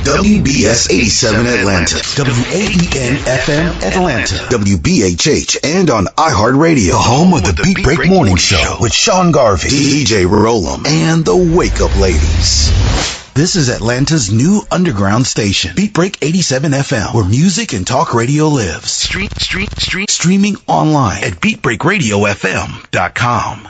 WBS 87 Atlanta, WAEN FM Atlanta, WBHH, and on iHeartRadio, home of the Beat Break Morning Show with Sean Garvey, DJ Rollum, and the Wake Up Ladies. This is Atlanta's new underground station, Beat Break 87 FM, where music and talk radio lives. Streaming online at beatbreakradiofm.com.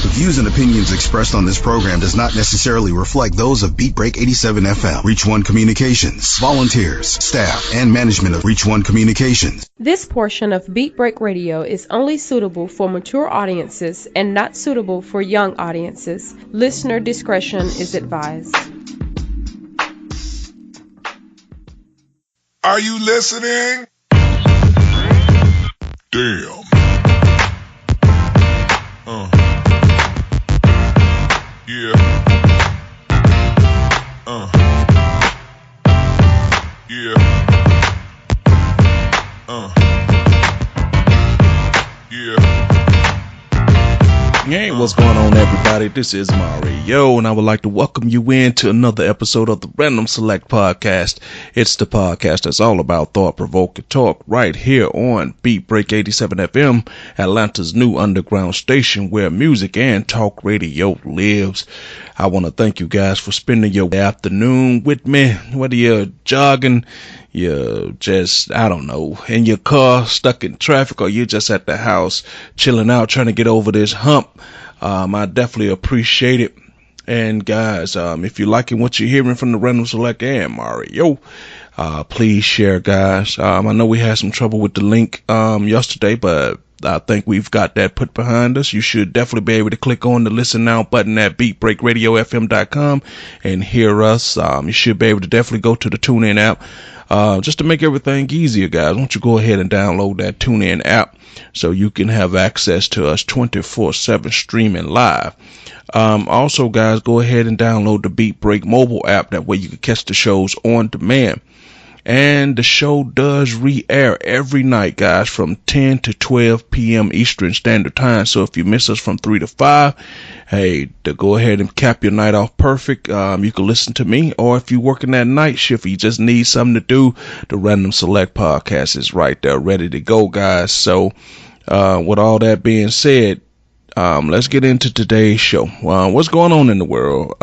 The views and opinions expressed on this program does not necessarily reflect those of Beat Break 87 FM, Reach One Communications, volunteers, staff, and management of Reach One Communications. This portion of Beat Break Radio is only suitable for mature audiences and not suitable for young audiences. Listener discretion is advised. Are you listening? Damn. Yeah. Yeah. Yeah. Hey, what's going on, everybody? This is Mario, and I would like to welcome you into another episode of the Random Select Podcast. It's the podcast that's all about thought-provoking talk right here on Beat Break 87 FM, Atlanta's new underground station where music and talk radio lives. I want to thank you guys for spending your afternoon with me, whether you're jogging, you're just, I don't know, in your car, stuck in traffic, or you're just at the house chilling out, trying to get over this hump. I definitely appreciate it. And guys, if you're liking what you're hearing from the Random Select and Mario, please share, guys. I know we had some trouble with the link yesterday, but I think we've got that put behind us. You should definitely be able to click on the listen now button at beatbreakradiofm.com and hear us. You should be able to definitely go to the TuneIn app. Just to make everything easier, guys, why don't you go ahead and download that TuneIn app so you can have access to us 24/7 streaming live. Also, guys, go ahead and download the Beat Break mobile app. That way you can catch the shows on demand. And the show does re-air every night, guys, from 10 to 12 p.m. Eastern Standard Time. So if you miss us from 3 to 5, hey, to go ahead and cap your night off perfect, you can listen to me. Or if you're working that night shift, you just need something to do, the Random Select Podcast is right there, ready to go, guys. So with all that being said, let's get into today's show. What's going on in the world?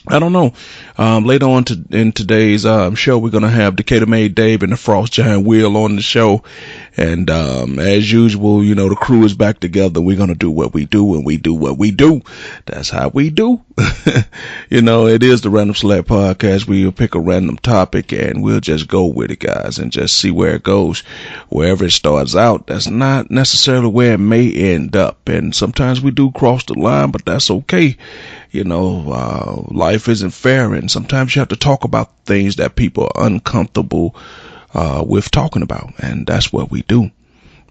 I don't know. Later on in today's show, we're going to have Decatur Made Dave and the Frost Giant Will on the show. And as usual, you know, the crew is back together. We're going to do what we do, and we do what we do. That's how we do. You know, it is the Random Select Podcast. We'll pick a random topic, and we'll just go with it, guys, and just see where it goes. Wherever it starts out, that's not necessarily where it may end up. And sometimes we do cross the line, but that's okay. You know, life isn't fair, and sometimes you have to talk about things that people are uncomfortable with talking about, and that's what we do.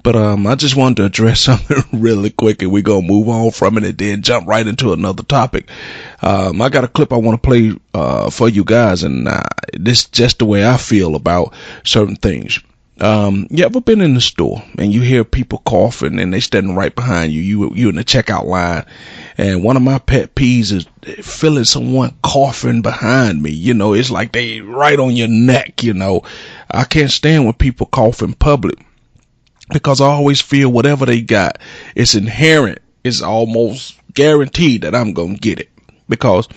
But I just wanted to address something really quick, and we're going to move on from it and then jump right into another topic. I got a clip I want to play for you guys, and this is just the way I feel about certain things. You ever been in the store and you hear people coughing and they standing right behind you? You in the checkout line, and one of my pet peeves is feeling someone coughing behind me. You know, it's like they right on your neck. You know, I can't stand when people cough in public, because I always feel whatever they got, it's inherent. It's almost guaranteed that I'm gonna get it, because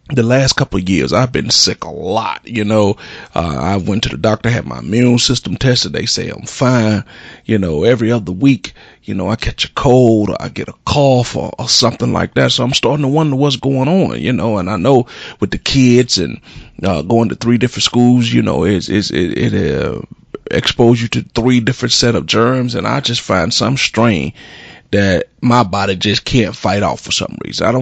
the last couple of years, I've been sick a lot. You know, I went to the doctor, had my immune system tested. They say I'm fine. You know, every other week, you know, I catch a cold or I get a cough or something like that. So I'm starting to wonder what's going on, you know, and I know with the kids and going to 3 different schools, you know, it expose you to 3 different set of germs. And I just find some strain that my body just can't fight off for some reason. I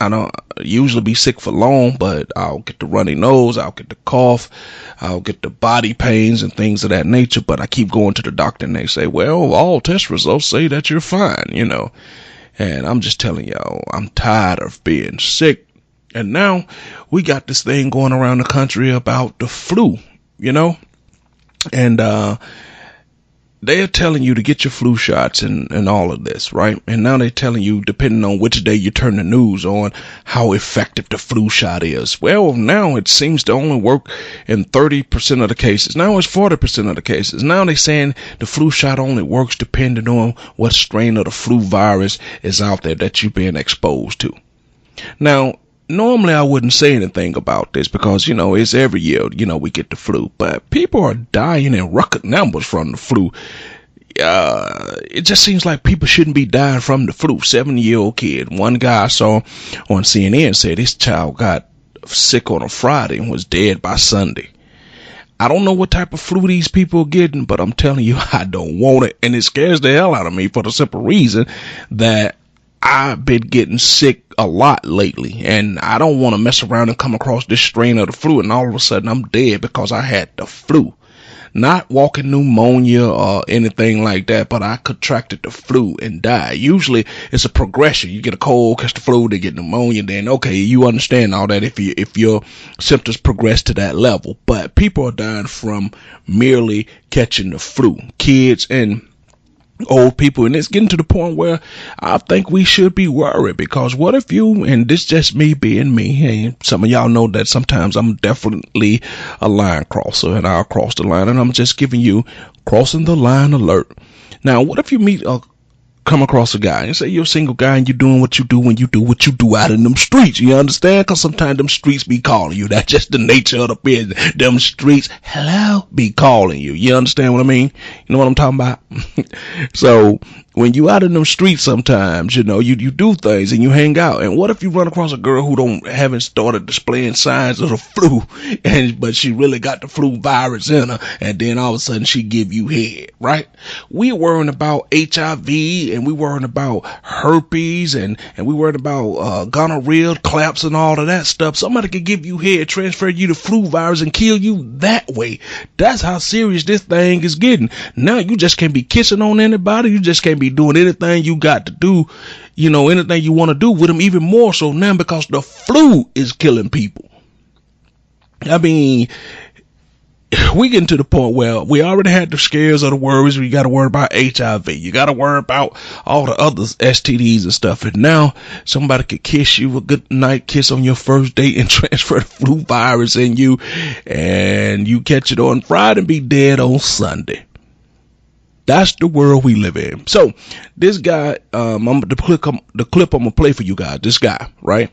don't usually be sick for long, but I'll get the runny nose, I'll get the cough, I'll get the body pains and things of that nature. But I keep going to the doctor and they say, well, all test results say that you're fine, you know. And I'm just telling y'all, I'm tired of being sick. And now we got this thing going around the country about the flu, you know. And they're telling you to get your flu shots and all of this, right? And now they're telling you, depending on which day you turn the news on, how effective the flu shot is. Well, now it seems to only work in 30% of the cases. Now it's 40% of the cases. Now they're saying the flu shot only works depending on what strain of the flu virus is out there that you've been exposed to. Now, normally I wouldn't say anything about this because, it's every year, we get the flu, but people are dying in record numbers from the flu. It just seems like people shouldn't be dying from the flu. 7-year-old kid. One guy I saw on CNN said his child got sick on a Friday and was dead by Sunday. I don't know what type of flu these people are getting, but I'm telling you, I don't want it. And it scares the hell out of me for the simple reason that I've been getting sick a lot lately, and I don't want to mess around and come across this strain of the flu and all of a sudden I'm dead because I had the flu. Not walking pneumonia or anything like that, but I contracted the flu and died. Usually it's a progression. You get a cold, catch the flu, then get pneumonia, then okay, you understand all that if your symptoms progress to that level. But people are dying from merely catching the flu. Kids and old people, and it's getting to the point where I think we should be worried, because what if you, and this just me being me, and some of y'all know that sometimes I'm definitely a line crosser and I'll cross the line, and I'm just giving you crossing the line alert. Now, what if you come across a guy and say you're a single guy and you're doing what you do when you do what you do out in them streets? You understand? Because sometimes them streets be calling you. That's just the nature of the business. Them streets, hello, be calling you. You understand what I mean? You know what I'm talking about? So when you out in them streets, sometimes, you do things and you hang out. And what if you run across a girl who haven't started displaying signs of the flu, but she really got the flu virus in her, and then all of a sudden she give you head, right? We worrying about HIV, and we worrying about herpes, and we worrying about gonorrhea, claps, and all of that stuff. Somebody could give you head, transfer you the flu virus, and kill you that way. That's how serious this thing is getting. Now you just can't be kissing on anybody. You just can't be doing anything you got to do, anything you want to do with them, even more so now because the flu is killing people. I mean, we getting to the point where we already had the scares of the worries. We got to worry about HIV. You got to worry about all the other STDs and stuff. And now somebody could kiss you a good night kiss on your first date and transfer the flu virus in you, and you catch it on Friday and be dead on Sunday. That's the world we live in. So this guy, the clip I'm going to play for you guys, this guy, right?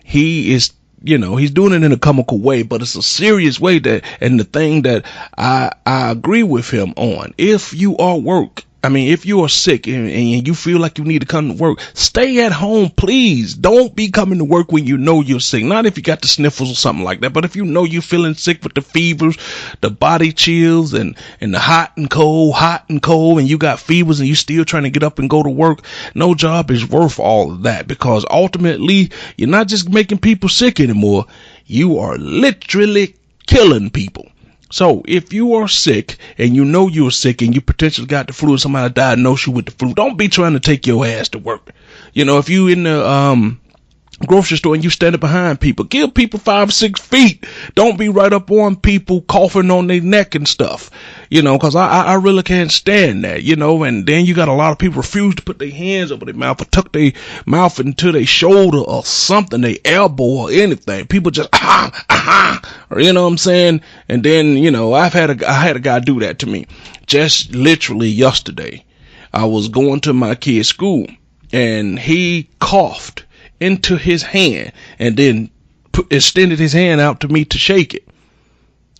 He is, he's doing it in a comical way, but it's a serious way and the thing that I agree with him on. If you are sick and you feel like you need to come to work, stay at home, please. Don't be coming to work when you know you're sick. Not if you got the sniffles or something like that, but if you know you're feeling sick with the fevers, the body chills, and the hot and cold, and you got fevers and you still trying to get up and go to work, no job is worth all of that, because ultimately you're not just making people sick anymore. You are literally killing people. So if you are sick and you know you're sick and you potentially got the flu, and somebody diagnosed you with the flu, don't be trying to take your ass to work. If you in the grocery store and you standing behind people, give people 5-6 feet. Don't be right up on people coughing on their neck and stuff, because I really can't stand that, and then you got a lot of people refuse to put their hands over their mouth or tuck their mouth into their shoulder or something, their elbow or anything. People just, or, you know what I'm saying? And then, I had a guy do that to me just literally yesterday. I was going to my kid's school and he coughed into his hand and then extended his hand out to me to shake it.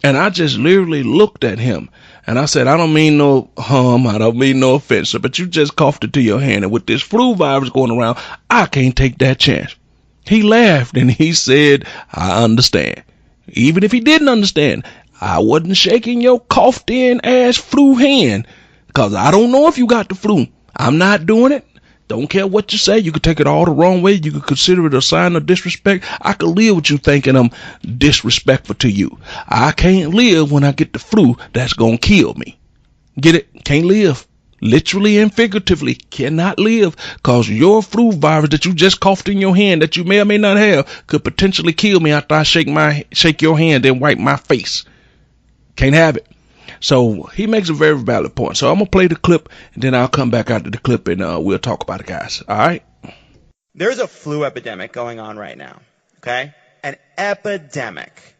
And I just literally looked at him and I said, I don't mean no harm, I don't mean no offense, but you just coughed into your hand, and with this flu virus going around, I can't take that chance. He laughed and he said, I understand. Even if he didn't understand, I wasn't shaking your coughed in ass flu hand, because I don't know if you got the flu. I'm not doing it. Don't care what you say. You could take it all the wrong way. You could consider it a sign of disrespect. I could live with you thinking I'm disrespectful to you. I can't live when I get the flu that's going to kill me. Get it? Can't live. Literally and figuratively cannot live, because your flu virus that you just coughed in your hand that you may or may not have could potentially kill me after I shake your hand and wipe my face. Can't have it. So he makes a very valid point. So I'm going to play the clip, and then I'll come back after the clip, and we'll talk about it, guys. All right? There's a flu epidemic going on right now, okay? An epidemic.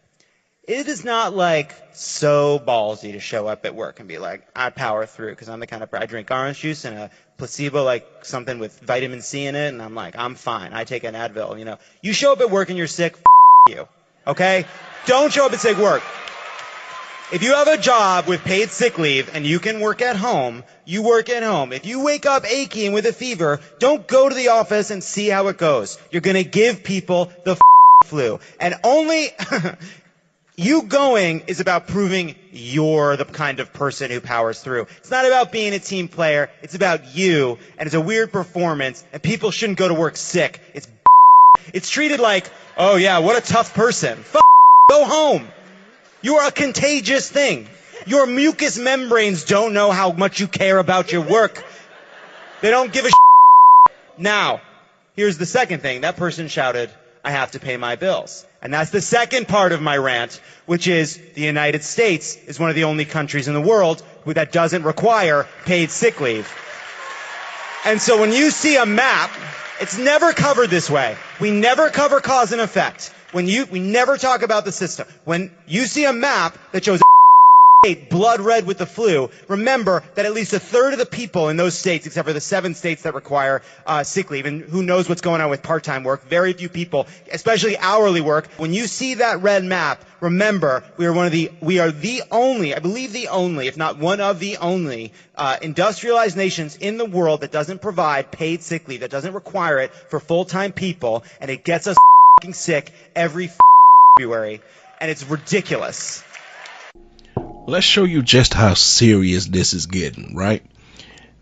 It is not like so ballsy to show up at work and be like, I power through because I'm the kind of, I drink orange juice and a placebo, like something with vitamin C in it, and I'm like, I'm fine. I take an Advil, you know. You show up at work and you're sick, you, okay? Don't show up at sick work. If you have a job with paid sick leave and you can work at home, you work at home. If you wake up achy and with a fever, don't go to the office and see how it goes. You're going to give people the flu. And only you going is about proving you're the kind of person who powers through. It's not about being a team player. It's about you. And it's a weird performance. And people shouldn't go to work sick. It's treated like, oh yeah, what a tough person. Go home. You are a contagious thing. Your mucous membranes don't know how much you care about your work. They don't give a Now, here's the second thing. That person shouted, I have to pay my bills. And that's the second part of my rant, which is the United States is one of the only countries in the world that doesn't require paid sick leave. And so when you see a map, it's never covered this way. We never cover cause and effect. We never talk about the system. When you see a map that shows blood red with the flu, remember that at least a third of the people in those states, except for the 7 states that require sick leave, and who knows what's going on with part-time work, very few people, especially hourly work. When you see that red map, remember we are the only, I believe the only, if not one of the only industrialized nations in the world that doesn't provide paid sick leave, that doesn't require it for full-time people, and it gets us sick every February, and it's ridiculous. Let's show you just how serious this is getting, right?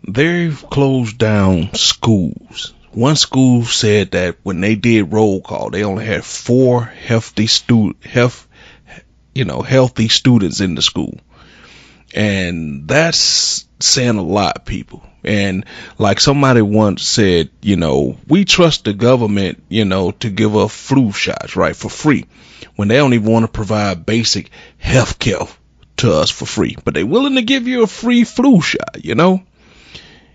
They've closed down schools. One school said that when they did roll call, they only had 4 healthy students in the school. And that's saying a lot, people. And like somebody once said, we trust the government, to give us flu shots, right, for free, when they don't even want to provide basic health care to us for free, but they're willing to give you a free flu shot,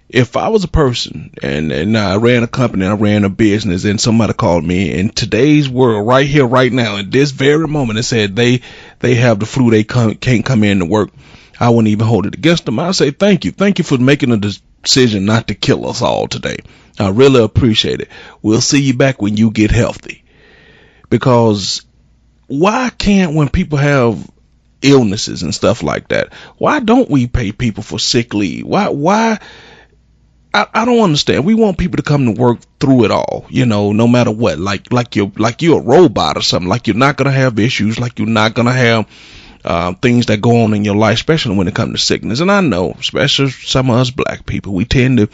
If I was a person and I ran a company, I ran a business, and somebody called me in today's world, right here, right now, in this very moment, and said they have the flu, they can't come in to work, I wouldn't even hold it against them. I'd say, thank you for making a decision not to kill us all today. I really appreciate it. We'll see you back when you get healthy. Because why can't, when people have illnesses and stuff like that, why don't we pay people for sick leave? Why? I don't understand. We want people to come to work through it all, no matter what, like you're a robot or something, like you're not going to have issues, like you're not going to have things that go on in your life, especially when it comes to sickness. And I know, especially some of us black people, we tend to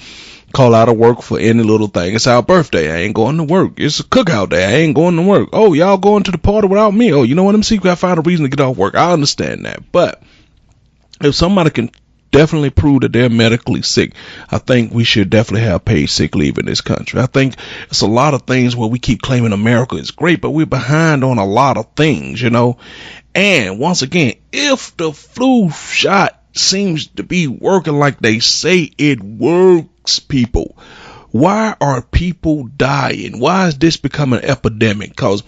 call out of work for any little thing. It's our birthday, I ain't going to work. It's a cookout day, I ain't going to work. Oh, y'all going to the party without me? Oh, you know what, I'm secret, I found a reason to get off work. I understand that. But if somebody can definitely prove that they're medically sick, I think we should definitely have paid sick leave in this country. I think it's a lot of things where we keep claiming America is great, but we're behind on a lot of things, And once again, if the flu shot seems to be working like they say it works, people, why are people dying? Why is this becoming an epidemic? Because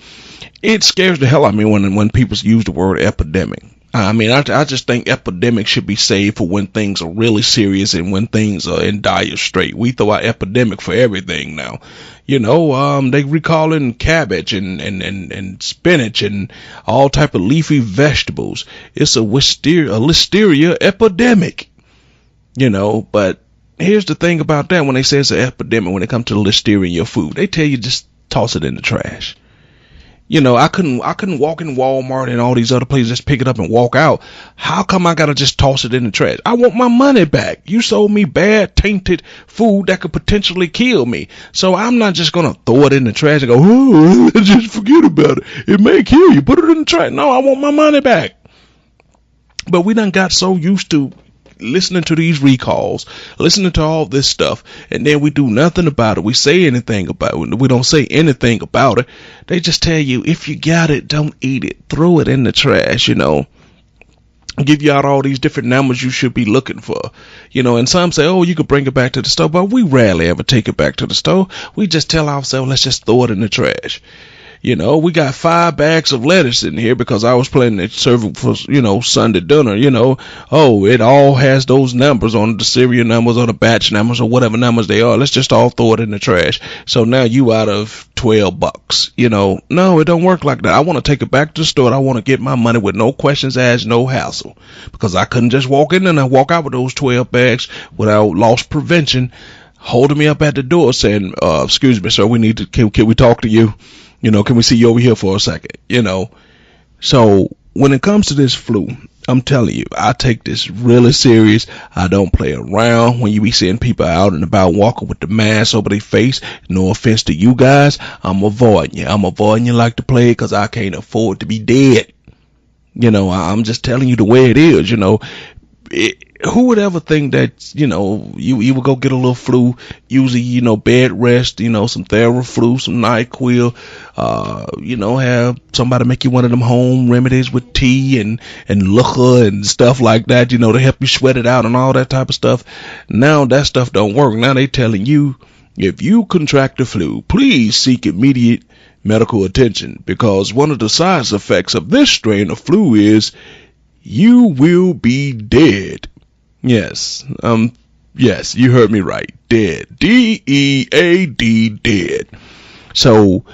it scares the hell out of me when people use the word epidemic. I mean, I just think epidemic should be saved for when things are really serious and when things are in dire strait. We throw out epidemic for everything now. They recalling cabbage and spinach and all type of leafy vegetables. It's a listeria epidemic, but here's the thing about that. When they say it's an epidemic, when it comes to listeria in your food, they tell you just toss it in the trash. I couldn't walk in Walmart and all these other places, just pick it up and walk out. How come I gotta just toss it in the trash? I want my money back. You sold me bad, tainted food that could potentially kill me. So I'm not just gonna throw it in the trash and go, oh, just forget about it. It may kill you. Put it in the trash. No, I want my money back. But we done got so used to listening to these recalls, listening to all this stuff, and then we do nothing about it. We say anything about it. We don't say anything about it. They just tell you, if you got it, don't eat it. Throw it in the trash, give you out all these different numbers you should be looking for, and some say, oh, you could bring it back to the store, but we rarely ever take it back to the store. We just tell ourselves, let's just throw it in the trash. We got 5 bags of lettuce in here because I was planning to serve it for, Sunday dinner, oh, it all has those numbers on the serial numbers or the batch numbers or whatever numbers they are. Let's just all throw it in the trash. So now you out of $12, No, it don't work like that. I want to take it back to the store. I want to get my money with no questions asked, no hassle, because I couldn't just walk in and walk out with those 12 bags without loss prevention holding me up at the door saying, excuse me, sir, can we talk to you? Can we see you over here for a second? So when it comes to this flu, I'm telling you, I take this really serious. I don't play around. When you be seeing people out and about walking with the mask over their face, no offense to you guys, I'm avoiding you. I'm avoiding you like the plague because I can't afford to be dead. I'm just telling you the way it is, who would ever think that, you would go get a little flu, usually, bed rest, some Theraflu, some NyQuil, have somebody make you one of them home remedies with tea and liquor and stuff like that, to help you sweat it out and all that type of stuff. Now that stuff don't work. Now they telling you, if you contract the flu, please seek immediate medical attention, because one of the side effects of this strain of flu is you will be dead. Yes, you heard me right. Dead. D-E-A-D, dead. So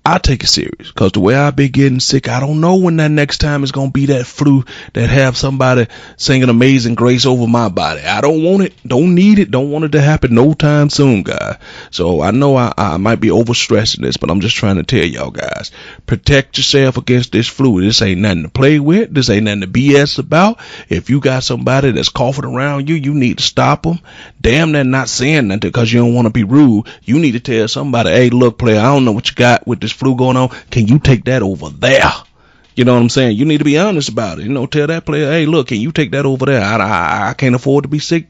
I take it serious, because the way I be getting sick, I don't know when that next time is going to be that flu that have somebody singing Amazing Grace over my body. I don't want it, don't need it, don't want it to happen no time soon, guys. So I know I might be overstressing this, but I'm just trying to tell y'all guys, protect yourself against this flu. This ain't nothing to play with. This ain't nothing to BS about. If you got somebody that's coughing around you, you need to stop them. Damn, they're not saying nothing because you don't want to be rude. You need to tell somebody, hey, look, player, I don't know what you got with this flu going on. Can you take that over there? You know what I'm saying? You need to be honest about it. Tell that player, hey, look, can you take that over there? I can't afford to be sick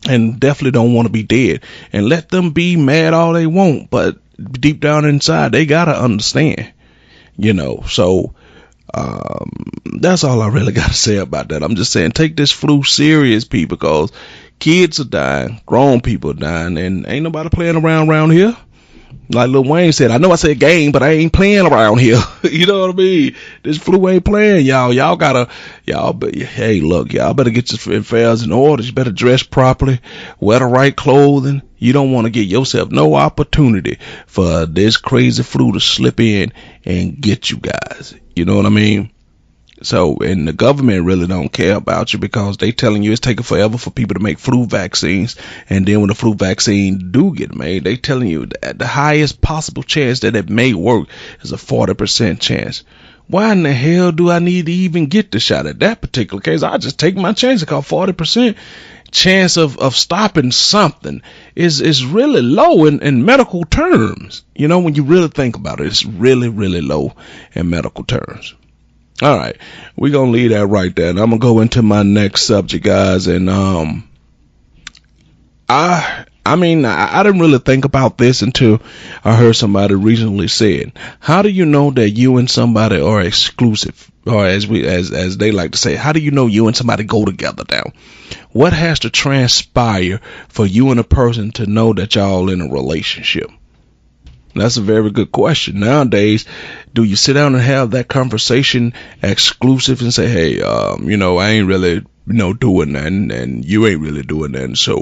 and definitely don't want to be dead. And let them be mad all they want, but deep down inside, they got to understand, So that's all I really got to say about that. I'm just saying, take this flu serious, people, because kids are dying, grown people are dying, and ain't nobody playing around here. Like Lil Wayne said, I know I said game, but I ain't playing around here. You know what I mean? This flu ain't playing, y'all. Y'all hey, look, y'all better get your affairs in order. You better dress properly, wear the right clothing. You don't want to get yourself no opportunity for this crazy flu to slip in and get you guys. You know what I mean? So, and the government really don't care about you, because they telling you it's taking forever for people to make flu vaccines. And then when the flu vaccine do get made, they telling you that the highest possible chance that it may work is a 40% chance. Why in the hell do I need to even get the shot at that particular case? I just take my chance, because 40% chance of stopping something is really low in medical terms. When you really think about it, it's really, really low in medical terms. All right, we're going to leave that right there. And I'm going to go into my next subject, guys. And I didn't really think about this until I heard somebody recently said, how do you know that you and somebody are exclusive? Or as they like to say, how do you know you and somebody go together now? What has to transpire for you and a person to know that y'all in a relationship? That's a very good question. Nowadays, do you sit down and have that conversation exclusive and say, hey, I ain't really, doing nothing, and you ain't really doing nothing. So,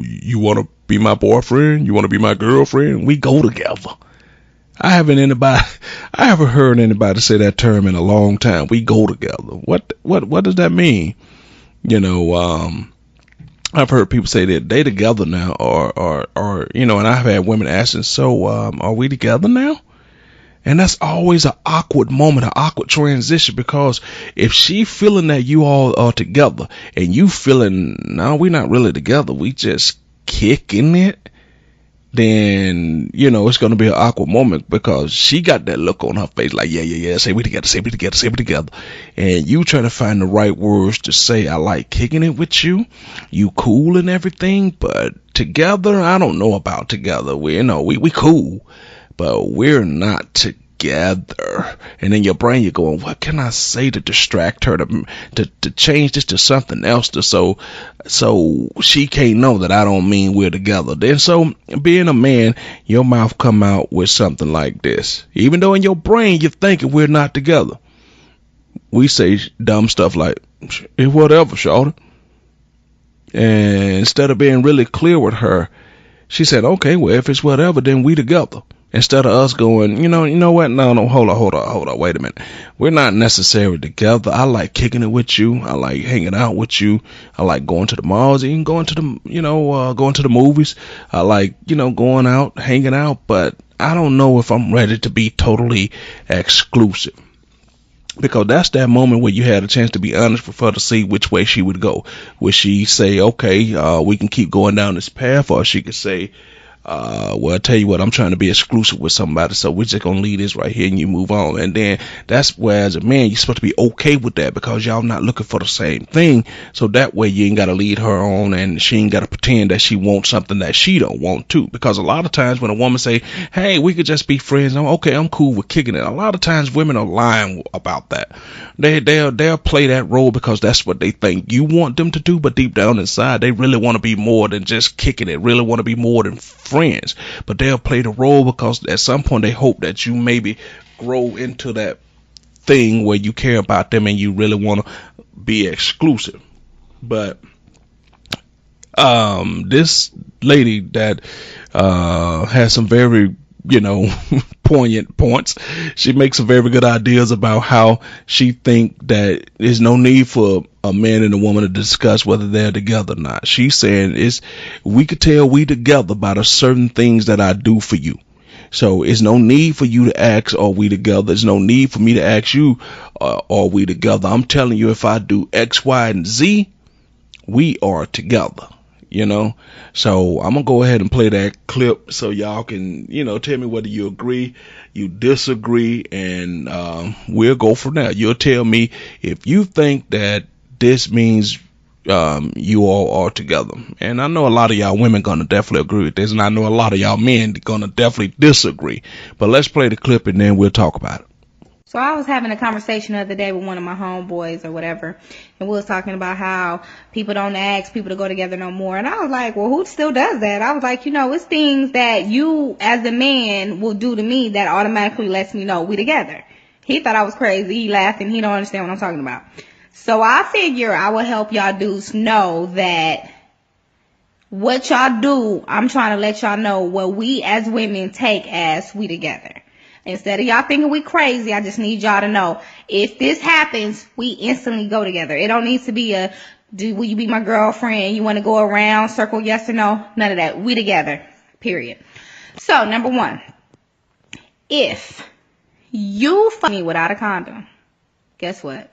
you want to be my boyfriend? You want to be my girlfriend? We go together. I haven't heard anybody say that term in a long time. We go together. What does that mean? I've heard people say that they together now, or and I've had women asking, so are we together now? And that's always an awkward moment, an awkward transition, because if she feeling that you all are together and you feeling, no, we're not really together, we just kicking it, then, it's going to be an awkward moment, because she got that look on her face like, yeah, say we together. And you trying to find the right words to say, I like kicking it with you. You cool and everything, but together, I don't know about together. We cool, but we're not together. together. And in your brain, you're going, what can I say to distract her, to change this to something else, so she can't know that I don't mean we're together. Then so being a man, your mouth come out with something like this. Even though in your brain you're thinking we're not together. We say dumb stuff like, whatever, shawty. And instead of being really clear with her, she said, okay, well, if it's whatever, then we together. Instead of us going, you know what? No, hold on. Wait a minute. We're not necessarily together. I like kicking it with you. I like hanging out with you. I like going to the malls, even going to the movies. I like, going out, hanging out, but I don't know if I'm ready to be totally exclusive. Because that's that moment where you had a chance to be honest for her to see which way she would go. Would she say, okay, we can keep going down this path, or she could say, well, I tell you what, I'm trying to be exclusive with somebody, so we're just going to leave this right here and you move on. And then that's where, as a man, you're supposed to be okay with that because y'all not looking for the same thing. So that way you ain't got to lead her on and she ain't got to pretend that she wants something that she don't want to. Because a lot of times when a woman say, hey, we could just be friends, I'm cool with kicking it. A lot of times women are lying about that. They'll play that role because that's what they think you want them to do, but deep down inside, they really want to be more than just kicking it, really want to be more than friends. But they'll play the role because at some point they hope that you maybe grow into that thing where you care about them and you really want to be exclusive. But this lady that has some very poignant points. She makes some very good ideas about how she think that there's no need for a man and a woman to discuss whether they're together or not. She's saying we could tell we together by the certain things that I do for you. So it's no need for you to ask, are we together? There's no need for me to ask you, are we together? I'm telling you, if I do X, Y, and Z, we are together. So I'm gonna go ahead and play that clip so y'all can, tell me whether you agree, you disagree, and we'll go from there. You'll tell me if you think that this means you all are together. And I know a lot of y'all women gonna definitely agree with this, and I know a lot of y'all men gonna definitely disagree. But let's play the clip and then we'll talk about it. So I was having a conversation the other day with one of my homeboys or whatever, and we was talking about how people don't ask people to go together no more. And I was like, well, who still does that? I was like, it's things that you as a man will do to me that automatically lets me know we together. He thought I was crazy. He laughed and he don't understand what I'm talking about. So I figure I will help y'all dudes know that what y'all do, I'm trying to let y'all know what we as women take as we together. Instead of y'all thinking we crazy, I just need y'all to know, if this happens, we instantly go together. It don't need to be will you be my girlfriend? You want to go around, circle yes or no? None of that. We together, period. So, number one, if you fuck me without a condom, guess what?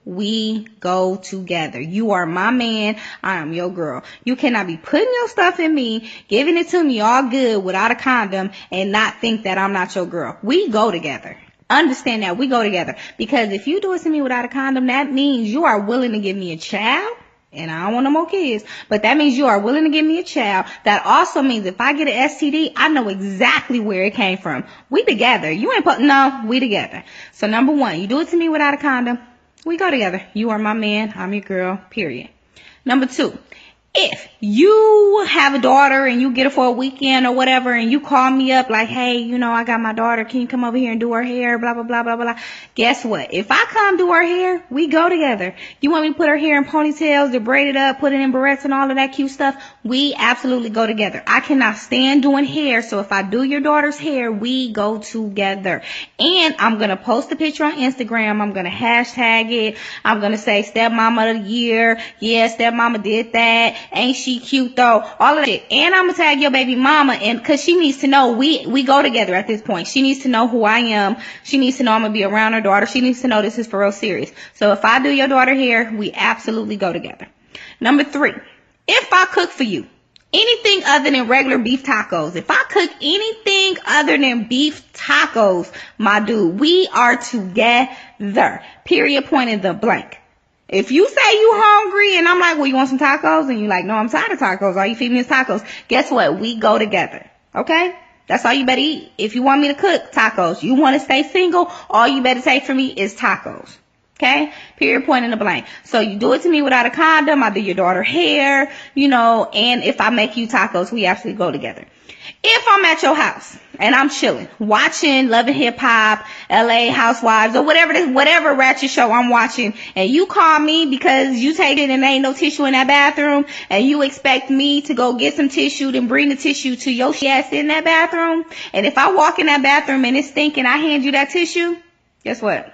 We go together. You are my man. I am your girl. You cannot be putting your stuff in me, giving it to me all good without a condom and not think that I'm not your girl. We go together. Understand that. We go together. Because if you do it to me without a condom, that means you are willing to give me a child. And I don't want no more kids. But that means you are willing to give me a child. That also means if I get an STD, I know exactly where it came from. We together. You ain't no, we together. So number one, you do it to me without a condom. We go together. You are my man. I'm your girl. Period. Number two, if you have a daughter and you get her for a weekend or whatever and you call me up like, hey, I got my daughter. Can you come over here and do her hair? Blah, blah, blah, blah, blah. Guess what? If I come do her hair, we go together. You want me to put her hair in ponytails, to braid it up, put it in barrettes and all of that cute stuff? We absolutely go together. I cannot stand doing hair. So if I do your daughter's hair, we go together. And I'm going to post a picture on Instagram. I'm going to hashtag it. I'm going to say stepmama of the year. Yeah, stepmama did that. Ain't she cute though? All of that shit. And I'm gonna tag your baby mama, and cause she needs to know we go together at this point. She needs to know who I am. She needs to know I'm gonna be around her daughter. She needs to know this is for real serious. So if I do your daughter hair, we absolutely go together. Number three, if I cook for you, anything other than regular beef tacos, if I cook anything other than beef tacos, my dude, we are together. Period, point in the blank. If you say you hungry and I'm like, well, you want some tacos? And you're like, no, I'm tired of tacos. All you feed me is tacos. Guess what? We go together. Okay? That's all you better eat. If you want me to cook, tacos. You want to stay single, all you better take from me is tacos. Okay? Period, point in the blank. So you do it to me without a condom. I do your daughter hair, and if I make you tacos, we actually go together. If I'm at your house and I'm chilling, watching Love and Hip Hop, LA Housewives, or whatever ratchet show I'm watching, and you call me because you take it and there ain't no tissue in that bathroom, and you expect me to go get some tissue and bring the tissue to your ass in that bathroom, and if I walk in that bathroom and it's stinking, I hand you that tissue, guess what?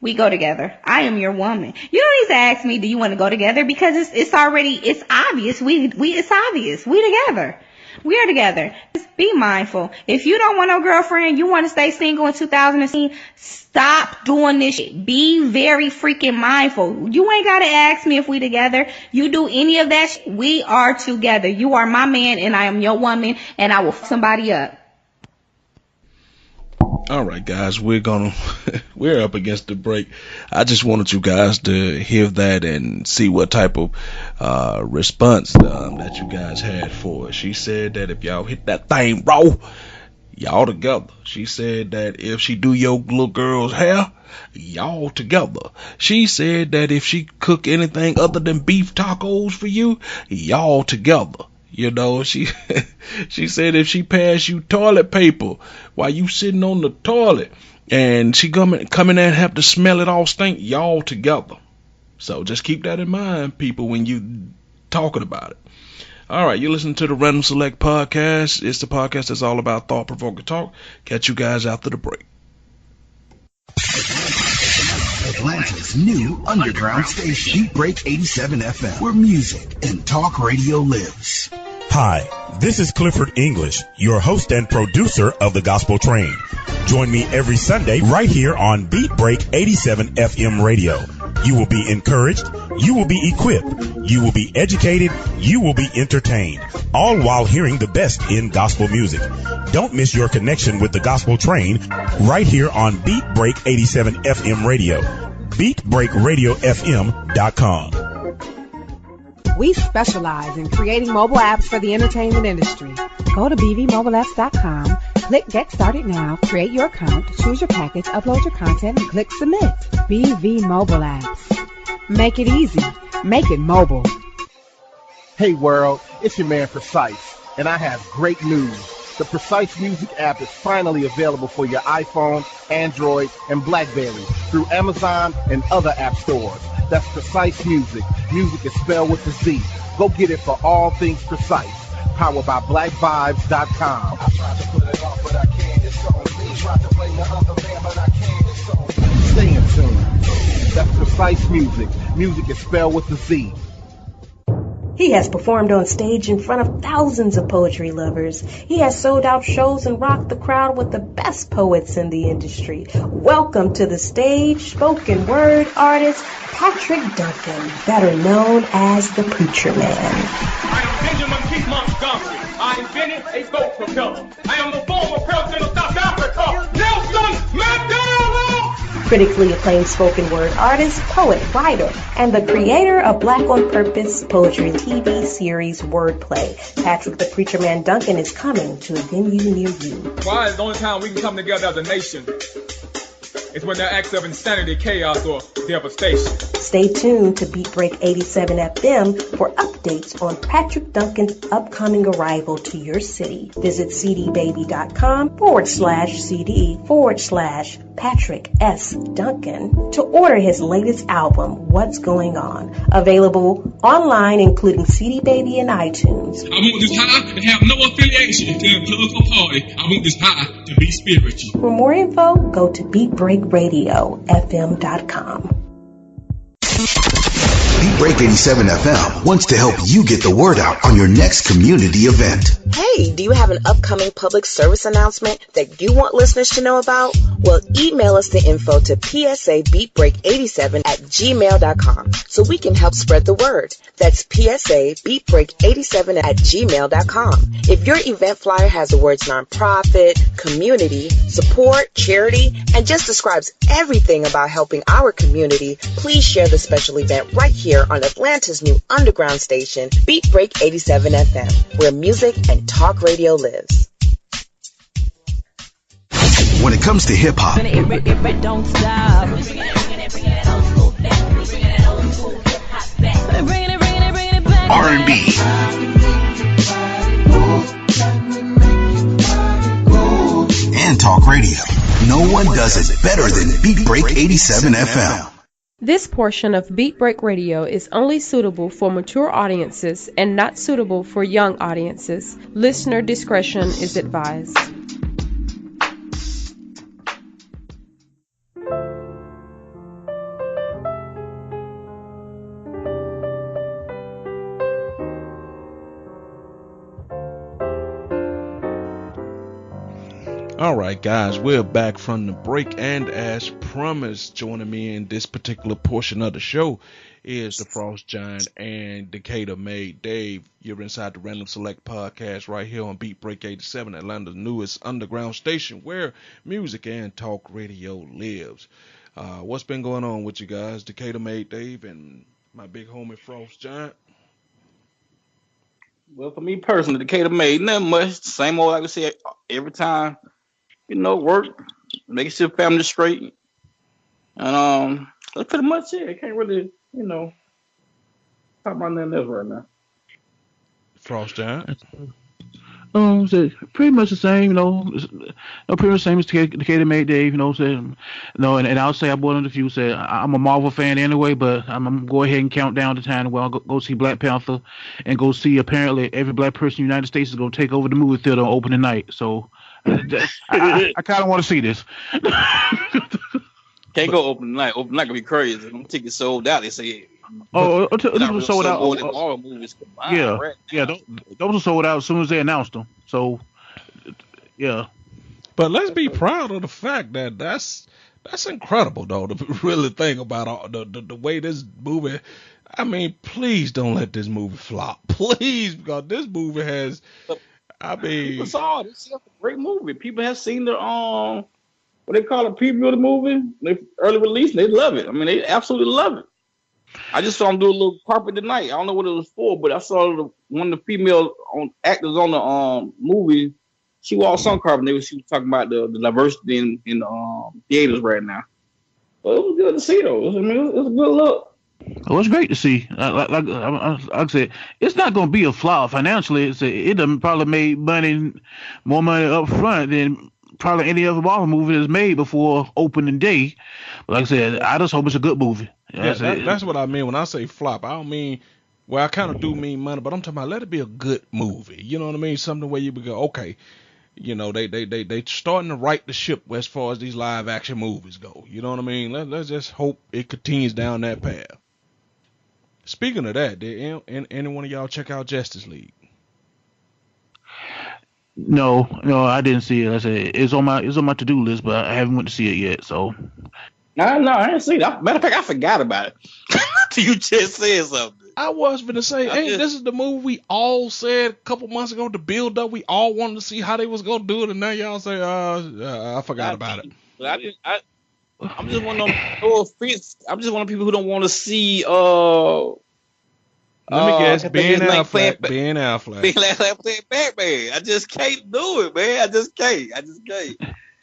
We go together. I am your woman. You don't need to ask me, do you want to go together? Because it's obvious. It's obvious. We together. We are together. Just be mindful. If you don't want no girlfriend, you want to stay single in 2016, stop doing this shit. Be very freaking mindful. You ain't got to ask me if we together. You do any of that shit, we are together. You are my man and I am your woman, and I will f somebody up. All right, guys, we're up against the break. I just wanted you guys to hear that and see what type of response that you guys had for it. She said that if y'all hit that thing raw, y'all together. She said that if she do your little girl's hair, y'all together. She said that if she cook anything other than beef tacos for you, y'all together. She said if she pass you toilet paper while you sitting on the toilet and she come in and have to smell it all stink, y'all together. So just keep that in mind, people, when you talking about it. All right, you're listening to the Random Select Podcast. It's the podcast that's all about thought-provoking talk. Catch you guys after the break. Atlanta's new underground station, Beat Break 87 FM, where music and talk radio lives. Hi, this is Clifford English, your host and producer of The Gospel Train. Join me every Sunday right here on Beat Break 87 FM radio. You will be encouraged, you will be equipped, you will be educated, you will be entertained, all while hearing the best in gospel music. Don't miss your connection with The Gospel Train right here on Beat Break 87 FM radio. BeatBreakRadioFM.com. We specialize in creating mobile apps for the entertainment industry. Go to bvmobileapps.com, click Get Started Now, create your account, choose your package, upload your content, and click Submit. BV Mobile Apps. Make it easy. Make it mobile. Hey world, it's your man Precise, and I have great news. The Precise Music app is finally available for your iPhone, Android, and BlackBerry through Amazon and other app stores. That's Precise Music. Music is spelled with a Z. Go get it for all things Precise. Powered by BlackVibes.com. I tried to put it off, but I can't. It's on me. Tried to blame the other man, but I can't. It's on me. Stay in tune. That's Precise Music. Music is spelled with a Z. He has performed on stage in front of thousands of poetry lovers. He has sold out shows and rocked the crowd with the best poets in the industry. Welcome to the stage, spoken word artist, Patrick Duncan, better known as the Preacher Man. I am Benjamin P. Montgomery. I invented a boat propeller. I am the former president of South Africa, Nelson Mandela! Critically acclaimed spoken word artist, poet, writer, and the creator of Black on Purpose poetry TV series Wordplay. Patrick the Preacher Man Duncan is coming to a venue near you. Why is the only time we can come together as a nation is when there are acts of insanity, chaos, or devastation. Stay tuned to Beat Break 87 FM for updates on Patrick Duncan's upcoming arrival to your city. Visit cdbaby.com/CD/Patrick S. Duncan to order his latest album, What's Going On. Available online, including CD Baby and iTunes. I want this high to have no affiliation to a political party. I want this high to be spiritual. For more info, go to BeatBreakRadioFM.com. Beat Break 87 FM wants to help you get the word out on your next community event. Hey, do you have an upcoming public service announcement that you want listeners to know about? Well, email us the info to psabeatbreak87@gmail.com so we can help spread the word. That's psabeatbreak87@gmail.com. If your event flyer has the words nonprofit, community, support, charity, and just describes everything about helping our community, please share the special event right here on Atlanta's new underground station, Beat Break 87 FM, where music and talk radio lives. When it comes to hip hop, Don't stop. R&B, and talk radio, no one does it better than Beat Break 87 FM. This portion of Beat Break Radio is only suitable for mature audiences and not suitable for young audiences. Listener discretion is advised. All right, guys, we're back from the break, and as promised, joining me in this particular portion of the show is the Frost Giant and Decatur Made Dave. You're inside the Random Select podcast right here on Beat Break 87, Atlanta's newest underground station where music and talk radio lives. What's been going on with you guys, Decatur Made Dave and my big homie Frost Giant? Well, for me personally, Decatur Made, nothing much. Same old, like we say every time. You know, work, making sure family straight, and that's pretty much it. I can't really, talk about nothing else right now. Frost Giant. So pretty much the same, pretty much the same as Decatur Made Dave, and I'll say I'm one of the few said I'm a Marvel fan anyway, but I'm gonna go ahead and count down the time where I'll go see Black Panther and go see apparently every black person in the United States is gonna take over the movie theater on opening night. So I kind of want to see this. Can't go open night. Open night gonna be crazy. Them tickets sold out. They say. This was sold out. All movies combined, those were sold out as soon as they announced them. So, yeah. But let's be proud of the fact that that's incredible, though, to really think about all the way this movie. I mean, please don't let this movie flop, please, because this movie has. People saw it. It's a great movie. People have seen the what they call a preview of the movie, the early release. And they love it. I mean, they absolutely love it. I just saw them do a little carpet tonight. I don't know what it was for, but I saw one of the female actors on the movie. She walked on carpet. She was talking about the diversity in theaters right now. But it was good to see those. I mean, it was a good look. Well, it's great to see. Like I said, it's not going to be a flop financially. It done probably made more money up front than probably any other Marvel movie that's made before opening day. But like I said, I just hope it's a good movie. That's what I mean when I say flop. I don't mean, well, I kind of do mean money, but I'm talking about let it be a good movie. You know what I mean? Something where you would go, okay, they starting to right the ship as far as these live action movies go. You know what I mean? Let's just hope it continues down that path. Speaking of that, did any one of y'all check out Justice League? No, I didn't see it. I said it's on my to-do list, but I haven't went to see it yet. So no, I didn't see it. Matter of fact, I forgot about it. You just said something. I was going to say, this is the movie we all said a couple months ago to build up. We all wanted to see how they was going to do it, and now y'all say, I forgot about it. But I'm just one of them. No offense. I'm just one of the people who don't want to see. Let me guess. Ben Affleck. Ben Affleck playing Batman. I just can't do it, man. I just can't.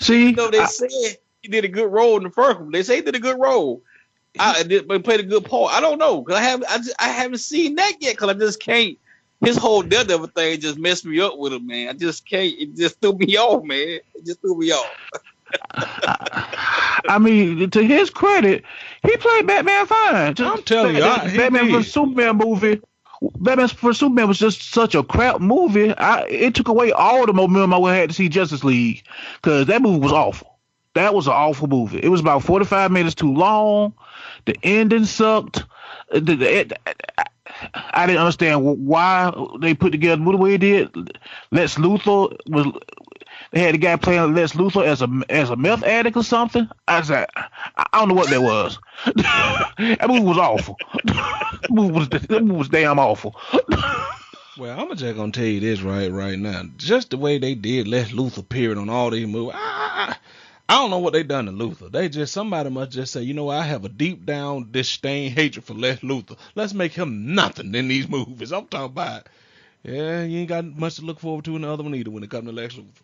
See, they said he did a good role in the first one. They say he did a good role. But played a good part. I don't know because I haven't seen that yet because I just can't. His whole Daredevil thing just messed me up with him, man. I just can't. It just threw me off, man. It just threw me off. I mean, to his credit, he played Batman fine. I'm telling you, Batman vs Superman movie. Batman vs Superman was just such a crap movie. It took away all the momentum I would have had to see Justice League because that movie was awful. That was an awful movie. It was about 45 minutes too long. The ending sucked. I didn't understand why they put together the way they did. Lex Luthor was. They had the guy playing Lex Luthor as a meth addict or something. I said, I don't know what that was. That movie was awful. That movie was damn awful. Well, I'm just gonna tell you this right now. Just the way they did Lex Luthor period on all these movies. I don't know what they done to Luthor. Somebody must just say, I have a deep down disdain, hatred for Lex Luthor. Let's make him nothing in these movies. I'm talking about. Yeah, you ain't got much to look forward to in the other one either when it comes to Lex Luthor.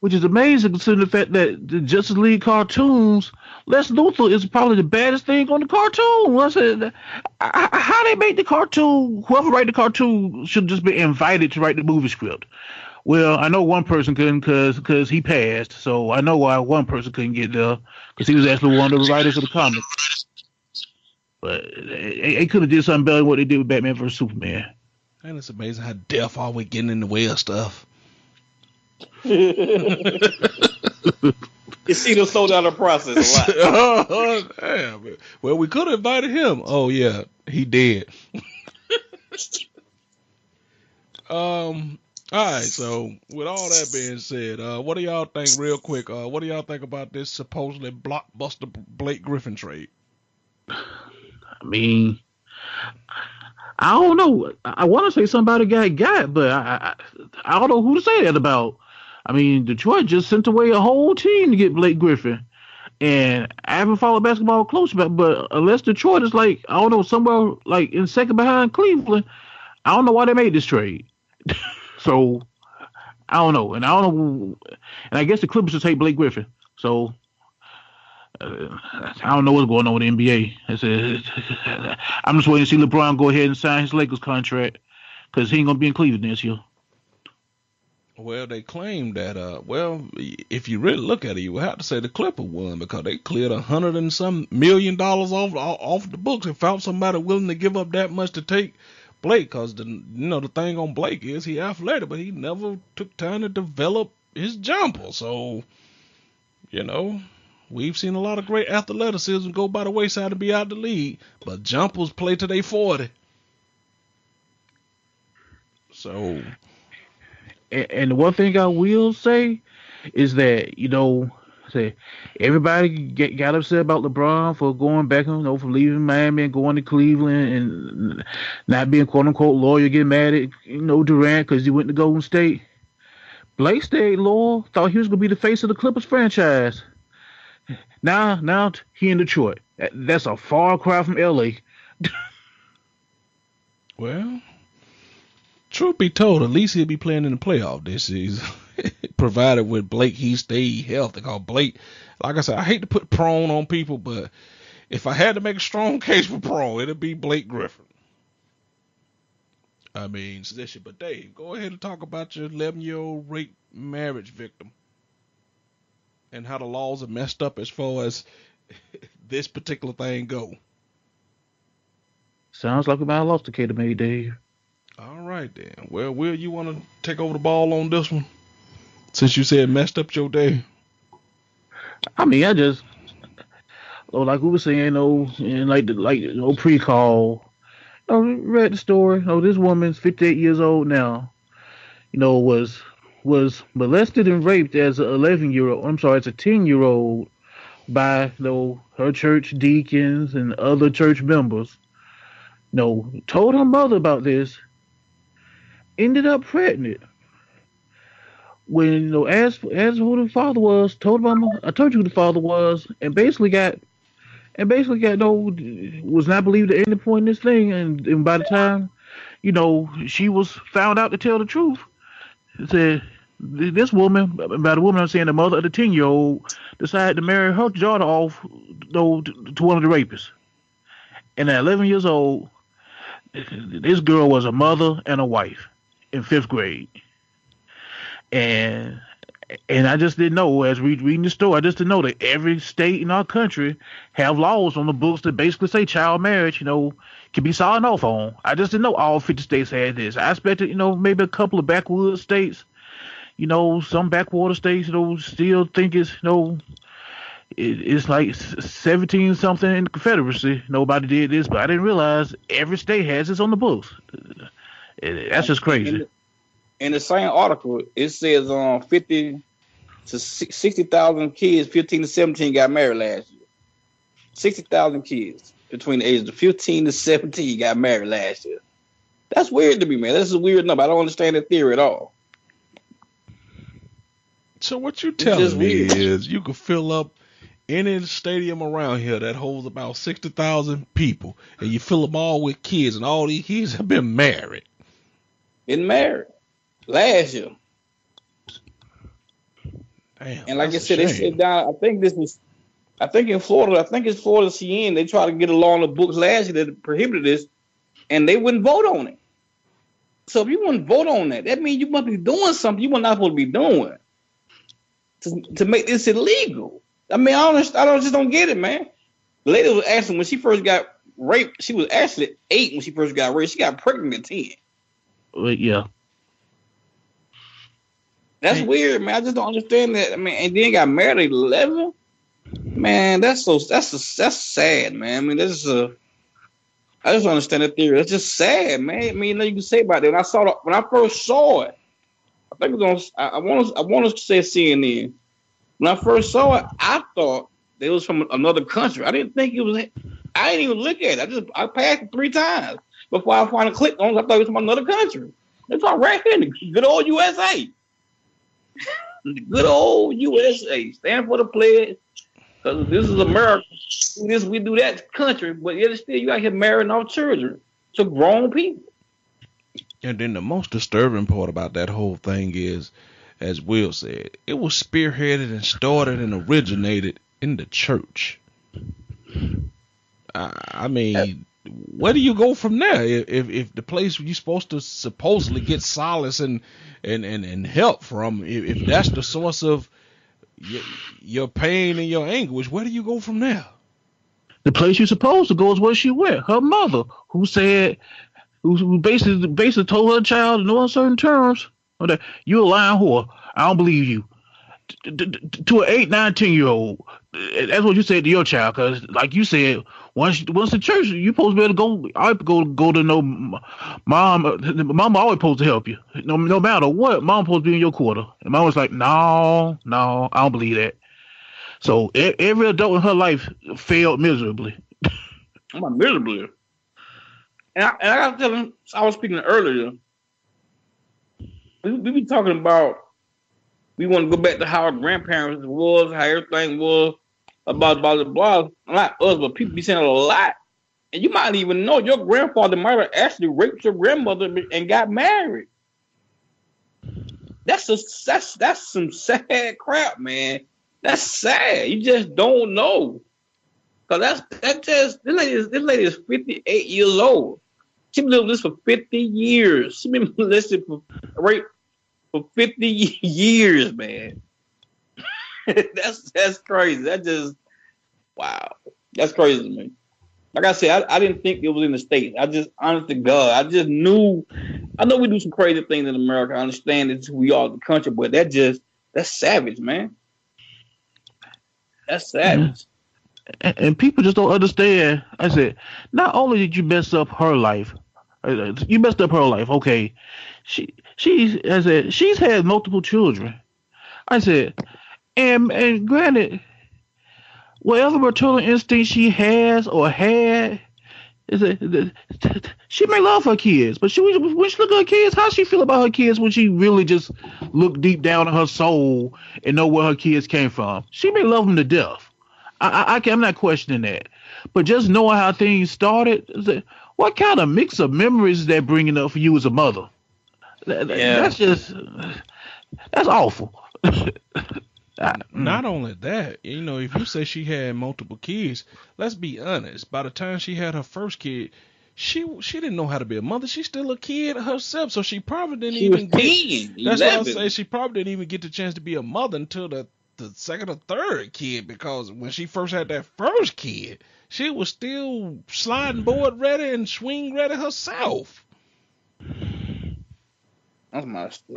which is amazing considering the fact that the Justice League cartoons, Lex Luthor is probably the baddest thing on the cartoon. I said, how they make the cartoon? Whoever write the cartoon should just be invited to write the movie script. Well, I know one person couldn't because he passed, so I know why one person couldn't get there because he was actually one of the writers of the comic. But they could have did something better than what they did with Batman vs Superman. And it's amazing how death always getting in the way of stuff. You see them slow down the process a lot. Oh, damn. Well, we could have invited him. Oh yeah, he did. All right. So with all that being said, what do y'all think, real quick? What do y'all think about this supposedly blockbuster Blake Griffin trade? I mean, I don't know. I want to say somebody got, but I don't know who to say that about. I mean, Detroit just sent away a whole team to get Blake Griffin. And I haven't followed basketball close, but unless Detroit is like, I don't know, somewhere like in second behind Cleveland, I don't know why they made this trade. So, I don't know. And I don't know. And I guess the Clippers will take Blake Griffin. So, I don't know what's going on with the NBA. I'm just waiting to see LeBron go ahead and sign his Lakers contract because he ain't going to be in Cleveland this year. Well, they claim that, if you really look at it, you would have to say the Clippers won because they cleared $100 and some million off the books and found somebody willing to give up that much to take Blake. Because the thing on Blake is he athletic, but he never took time to develop his jumper. So, we've seen a lot of great athleticism go by the wayside and be out the league, but jumpers play till they 40. So. And the one thing I will say is that, everybody got upset about LeBron for going back, for leaving Miami and going to Cleveland and not being quote unquote loyal, getting mad at, Durant because he went to Golden State. Blake stayed loyal, thought he was going to be the face of the Clippers franchise. Now he in Detroit. That's a far cry from LA. Well, truth be told, at least he'll be playing in the playoff this season, provided with Blake he stayed healthy. Because Blake, like I said, I hate to put prone on people, but if I had to make a strong case for prone, it'd be Blake Griffin. I mean, but Dave, go ahead and talk about your 11-year-old rape marriage victim and how the laws are messed up as far as this particular thing go. Sounds like we might have lost the kid to me, Dave. All right, then. Well, Will, you want to take over the ball on this one? Since you said messed up your day. I mean, I just, like we were saying, in pre-call, read the story. This woman's 58 years old now. Was molested and raped as an 11-year-old. I'm sorry, as a 10-year-old by her church deacons and other church members. Told her mother about this. Ended up pregnant. When asked who the father was, told mama, I told you who the father was, and basically got was not believed at any point in this thing, and by the time she was found out to tell the truth, it said this woman, by the woman I'm saying the mother of the 10-year-old, decided to marry her daughter off to one of the rapists, and at 11 years old, this girl was a mother and a wife in 5th grade. And I just didn't know, as reading the story, I just didn't know that every state in our country have laws on the books that basically say child marriage, can be signed off on. I just didn't know all 50 states had this. I expected, maybe a couple of backwoods states, some backwater states, still think it's, it's like 17 something in the Confederacy. Nobody did this, but I didn't realize every state has this on the books. That's just crazy. In the same article, it says 50 to 60,000 kids, 15 to 17, got married last year. 60,000 kids between the ages of 15 to 17 got married last year. That's weird to me, man. That's a weird number. I don't understand that theory at all. So what you telling me is you could fill up any stadium around here that holds about 60,000 people, and you fill them all with kids, and all these kids have been married. Been married last year. Damn, and like I that's a said, they shame. said down. I think in Florida. I think it's Florida CN. They tried to get a law in the books last year that prohibited this, and they wouldn't vote on it. So if you wouldn't vote on that, that means you must be doing something you were not supposed to be doing to make this illegal. I mean, I just don't get it, man. The lady was asking when she first got raped. She was actually 8 when she first got raped. She got pregnant at 10. Yeah. That's weird, man. I just don't understand that. I mean, and then got married at 11. Man, that's sad, man. I mean, I just don't understand that theory. That's just sad, man. I mean, you can say about that. When I first saw it, I think it was on. I want to say CNN. When I first saw it, I thought it was from another country. I didn't think it was. I didn't even look at it. I passed it 3 times before I finally clicked on it. I thought it was from another country. It's all right here in the good old USA. The good old USA. Stand for the pledge. Because this is America. Do this, we do that country. But yet still, you out here marrying our children to grown people. And then the most disturbing part about that whole thing is, as Will said, it was spearheaded and started and originated in the church. I mean, where do you go from there? If the place you're supposed to supposedly get solace and help from, if that's the source of your pain and your anguish, where do you go from there? The place you're supposed to go is where she went. Her mother, who basically told her child in no uncertain terms, that you're a lying whore. I don't believe you. To an 8, 9, 10-year-old, that's what you said to your child. Because, like you said, once the church, you supposed to be able to go. I go to know mom. Mom always supposed to help you, no matter what. Mom supposed to be in your quarter, and mom was like, no, I don't believe that. So every adult in her life failed miserably. Miserably. And I got to tell him, I was speaking earlier. We be talking about, we want to go back to how our grandparents was, how everything was, about blah, blah. Not us, but people be saying a lot. And you might even know your grandfather might have actually raped your grandmother and got married. That's some sad crap, man. That's sad. You just don't know. Cause this lady is 58 years old. She been doing this for 50 years. She been molested for rape for 50 years, man. That's crazy. Wow. That's crazy to me. Like I said, I didn't think it was in the States. Honest to God, I know we do some crazy things in America. I understand it's who we are, the country, but that's savage, man. That's savage. And people just don't understand. I said, not only did you mess up her life, okay. She's had multiple children. I said, and granted, whatever maternal instinct she has or had, she may love her kids, but when she look at her kids, how she feel about her kids when she really just look deep down in her soul and know where her kids came from? She may love them to death. I'm not questioning that, but just knowing how things started, what kind of mix of memories is that bringing up for you as a mother? That's awful. Not only that, if you say she had multiple kids, let's be honest. By the time she had her first kid, she didn't know how to be a mother. She's still a kid herself, so she probably didn't even get. That's why I say she probably didn't even get the chance to be a mother until the second or third kid, because when she first had that first kid, she was still sliding board ready and swing ready herself. Like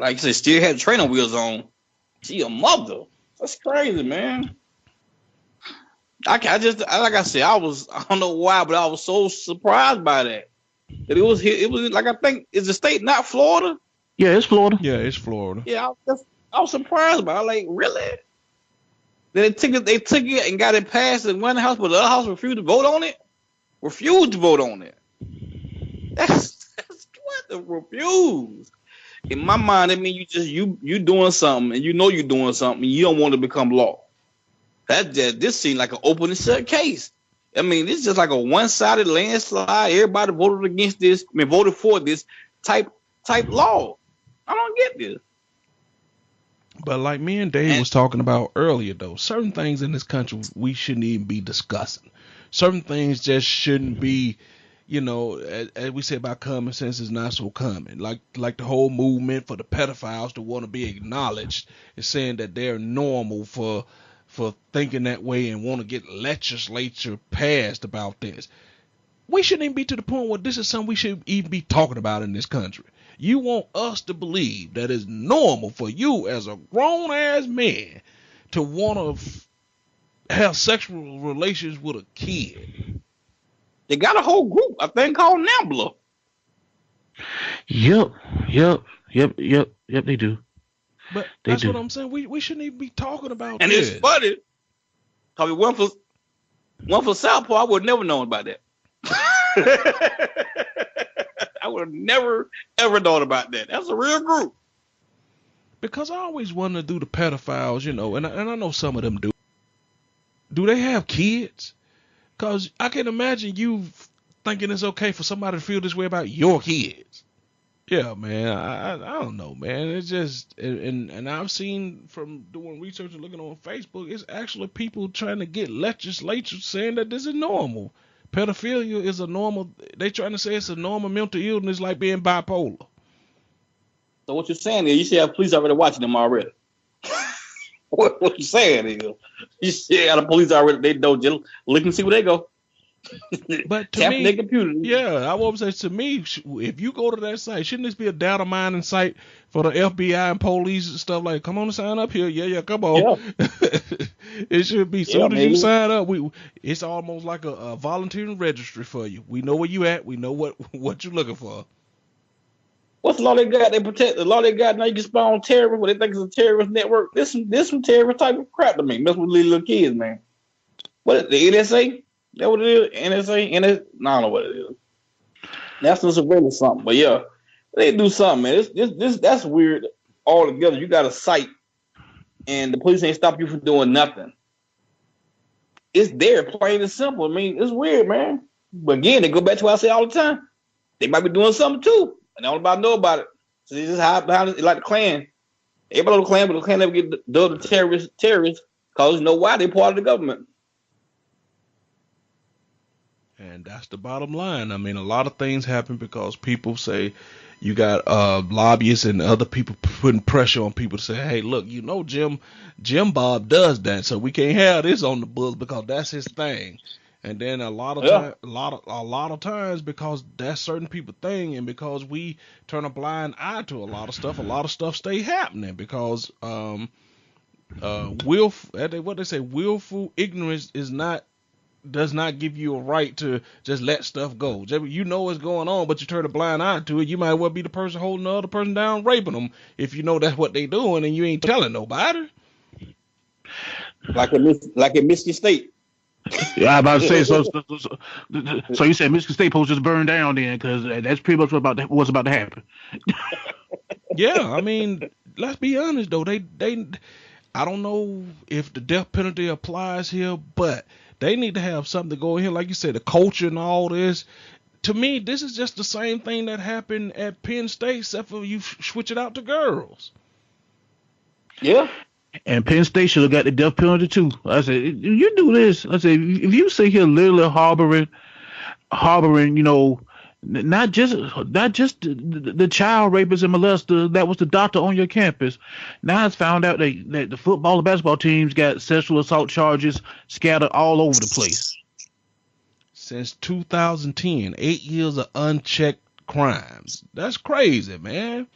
I said, still had training wheels on. She a mother. That's crazy, man. Like I said, I don't know why, but I was so surprised by that. That it was like, I think, is the state not Florida? Yeah, it's Florida. Yeah, it's Florida. Yeah, I was surprised by it. Like, really? Then they took it and got it passed in one house, but the other house refused to vote on it. That's what the refuse. In my mind, it means you doing something, and you know you're doing something, and you don't want to become law. This seemed like an open and shut case. I mean, this is just like a one-sided landslide. Everybody voted for this type law. I don't get this. But like me and Dave was talking about earlier, though, certain things in this country we shouldn't even be discussing. Certain things just shouldn't be, as we say about common sense is not so common. Like the whole movement for the pedophiles to want to be acknowledged is saying that they're normal for thinking that way and want to get legislature passed about this. We shouldn't even be to the point where this is something we should even be talking about in this country. You want us to believe that it's normal for you as a grown-ass man to want to have sexual relations with a kid. They got a whole group, I think, called NAMBLA. Yep, they do. But that's what I'm saying. We shouldn't even be talking about and this. It's funny. Probably one for Southpaw, I would have never known about that. I would have never, ever known about that. That's a real group. Because I always wanted to do the pedophiles, and I know some of them do. Do they have kids? Because I can imagine you thinking it's okay for somebody to feel this way about your kids. Yeah, man. I don't know, man. It's just, and I've seen from doing research and looking on Facebook, it's actually people trying to get legislatures saying that this is normal. Pedophilia is a normal, they trying to say it's a normal mental illness like being bipolar. So what you're saying is you should have police already watching them already. What you're saying is you should have the police already, they know, just look and see where they go. But to tap me, their computer. Yeah, I would say to me, if you go to that site, shouldn't this be a data mining site for the FBI and police and stuff like, come on and sign up here. Yeah, come on. Yeah. It should be soon as you sign up. It's almost like a volunteering registry for you. We know where you at. We know what you're looking for. What's the law they got? They protect the law they got. Now you can spawn terrorists. What they think is a terrorist network. This some terrorist type of crap to me. Mess with little kids, man. What the NSA? That what it is? NSA? I don't know what it is. National Surveillance something. But yeah, they do something, man. That's weird altogether. You got a site and the police ain't stop you from doing nothing. It's there, plain and simple. I mean, it's weird, man. But again, they go back to what I say all the time. They might be doing something too, and nobody know about it. So they just hide behind it like the Klan. Everybody know the Klan, but the Klan never get dubbed terrorists because you know why? They part of the government. And that's the bottom line. I mean, a lot of things happen because people say you got lobbyists and other people putting pressure on people to say, hey, look, Jim Bob does that, so we can't have this on the books because that's his thing. And then a lot of times because that's certain people's thing, and because we turn a blind eye to a lot of stuff stay happening because willful ignorance does not give you a right to just let stuff go. You know what's going on, but you turn a blind eye to it. You might well be the person holding the other person down, raping them, if you know that's what they doing and you ain't telling nobody. Like in Michigan State. Yeah, I'm about to say, so you said Michigan State Post just burned down then, because that's pretty much what's about to happen. Yeah, I mean, let's be honest though. They I don't know if the death penalty applies here, but they need to have something to go in here, like you said, the culture and all this. To me, this is just the same thing that happened at Penn State, except for you switch it out to girls. Yeah. And Penn State should have got the death penalty too. I said, if you do this, I said, if you sit here literally harboring, not just the child rapist and molester that was the doctor on your campus. Now it's found out that the football and basketball teams got sexual assault charges scattered all over the place. Since 2010, 8 years of unchecked crimes. That's crazy, man.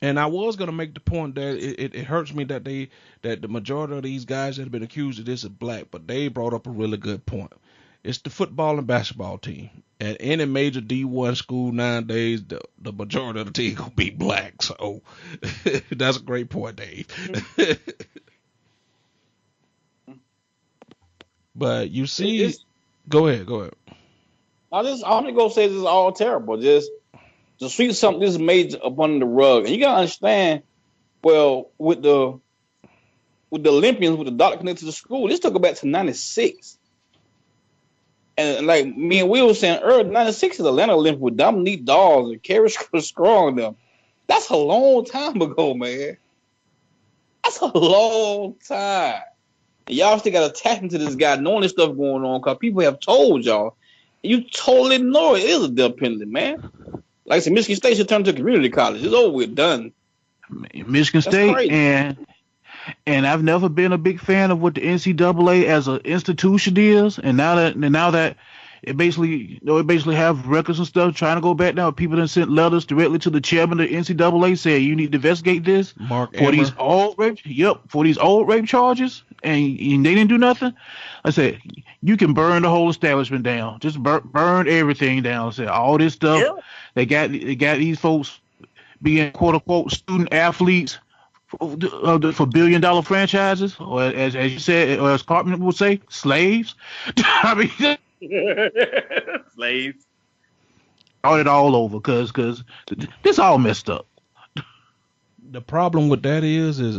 And I was gonna make the point that it hurts me that the majority of these guys that have been accused of this are black, but they brought up a really good point. It's the football and basketball team. At any major D1 school nowadays, the majority of the team gonna be black. So that's a great point, Dave. But you see, go ahead. I'm gonna go say this is all terrible. Just to sweep something this made up under the rug, and you gotta understand. Well, with the Olympians, with the doctor connected to the school, this took it back to '96. And like me and Will was saying earlier, '96 is Atlanta Olympics with Dominique Dawes and Kerry Strong. Them. That's a long time ago, man. a long time. And y'all still got attachment to this guy, knowing this stuff going on, because people have told y'all. You totally ignore it. It is a death penalty, man. Like I said, Michigan State should turn to community college. It's over with, done. Michigan State, crazy. and I've never been a big fan of what the NCAA as an institution is, and now that it basically have records and stuff trying to go back now. People that sent letters directly to the chairman of the NCAA saying you need to investigate this for these old rape charges, and they didn't do nothing. I said you can burn the whole establishment down, just burn everything down. I said all this stuff they got these folks being quote unquote student athletes for $1 billion franchises, or as you said, or as Cartman would say, slaves. I mean. Slaves. All over, cause this all messed up. The problem with that is as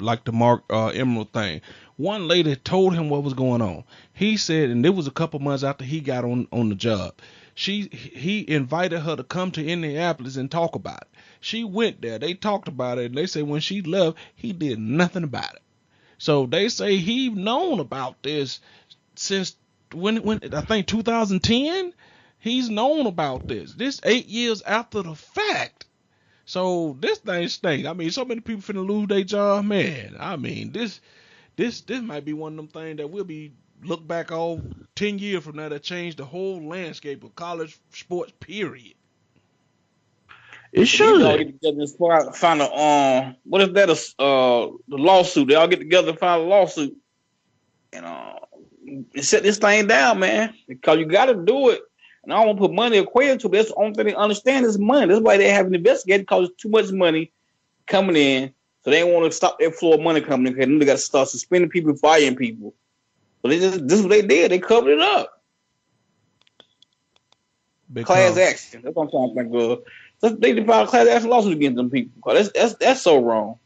like the Mark Emerald thing. One lady told him what was going on. He said, and it was a couple months after he got on the job. He invited her to come to Indianapolis and talk about it. She went there. They talked about it, and they say when she left, he did nothing about it. So they say he known about this since when I think 2010. He's known about this. This 8 years after the fact. So this thing stinks. I mean, so many people finna lose their job, man. I mean, this might be one of them things that will be look back on 10 years from now that changed the whole landscape of college sports, period. It should. They all get together and find a what if that is the lawsuit? They all get together and find a lawsuit and set this thing down, man. Because you got to do it. And I don't want to put money equated to it. That's the only thing they understand is money. That's why they haven't investigated, because there's too much money coming in. So they don't want to stop their flow of money coming in, because then they got to start suspending people, firing people. So this is what they did. They covered it up. Class action. That's what I'm trying to think of. So they filed a class action lawsuit against them people. That's so wrong.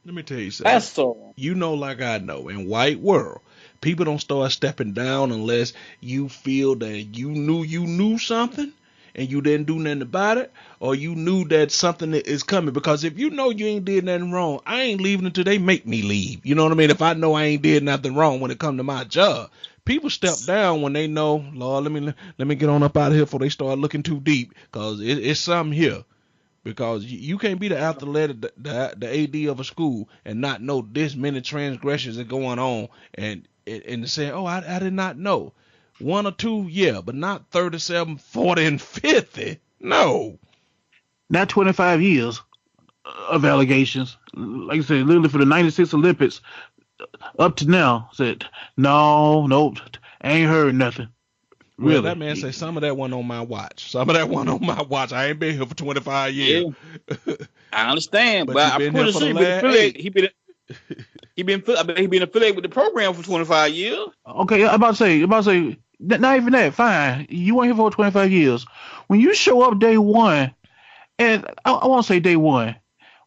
Let me tell you something. That's so wrong. You know, like I know, in white world, people don't start stepping down unless you feel that you knew something and you didn't do nothing about it, or you knew that something is coming. Because if you know you ain't did nothing wrong, I ain't leaving until they make me leave. You know what I mean? If I know I ain't did nothing wrong when it come to my job, people step down when they know, Lord, let me get on up out of here before they start looking too deep, because it's something here. Because you can't be the athletic, the AD of a school and not know this many transgressions are going on and say, oh, I did not know. 1 or 2, yeah, but not 37, 40, and 50. No. Not 25 years of allegations. Like I said, literally for the 96 Olympics up to now, said, nope, I ain't heard nothing. Well, Really? that man say some of that one on my watch. I ain't been here for 25 years. Yeah. I understand, but you I'm been pretty here for sure the he been affiliated with the program for 25 years. Okay, I'm about to say, not even that. Fine, you weren't here for 25 years. When you show up day one, and I won't say day one,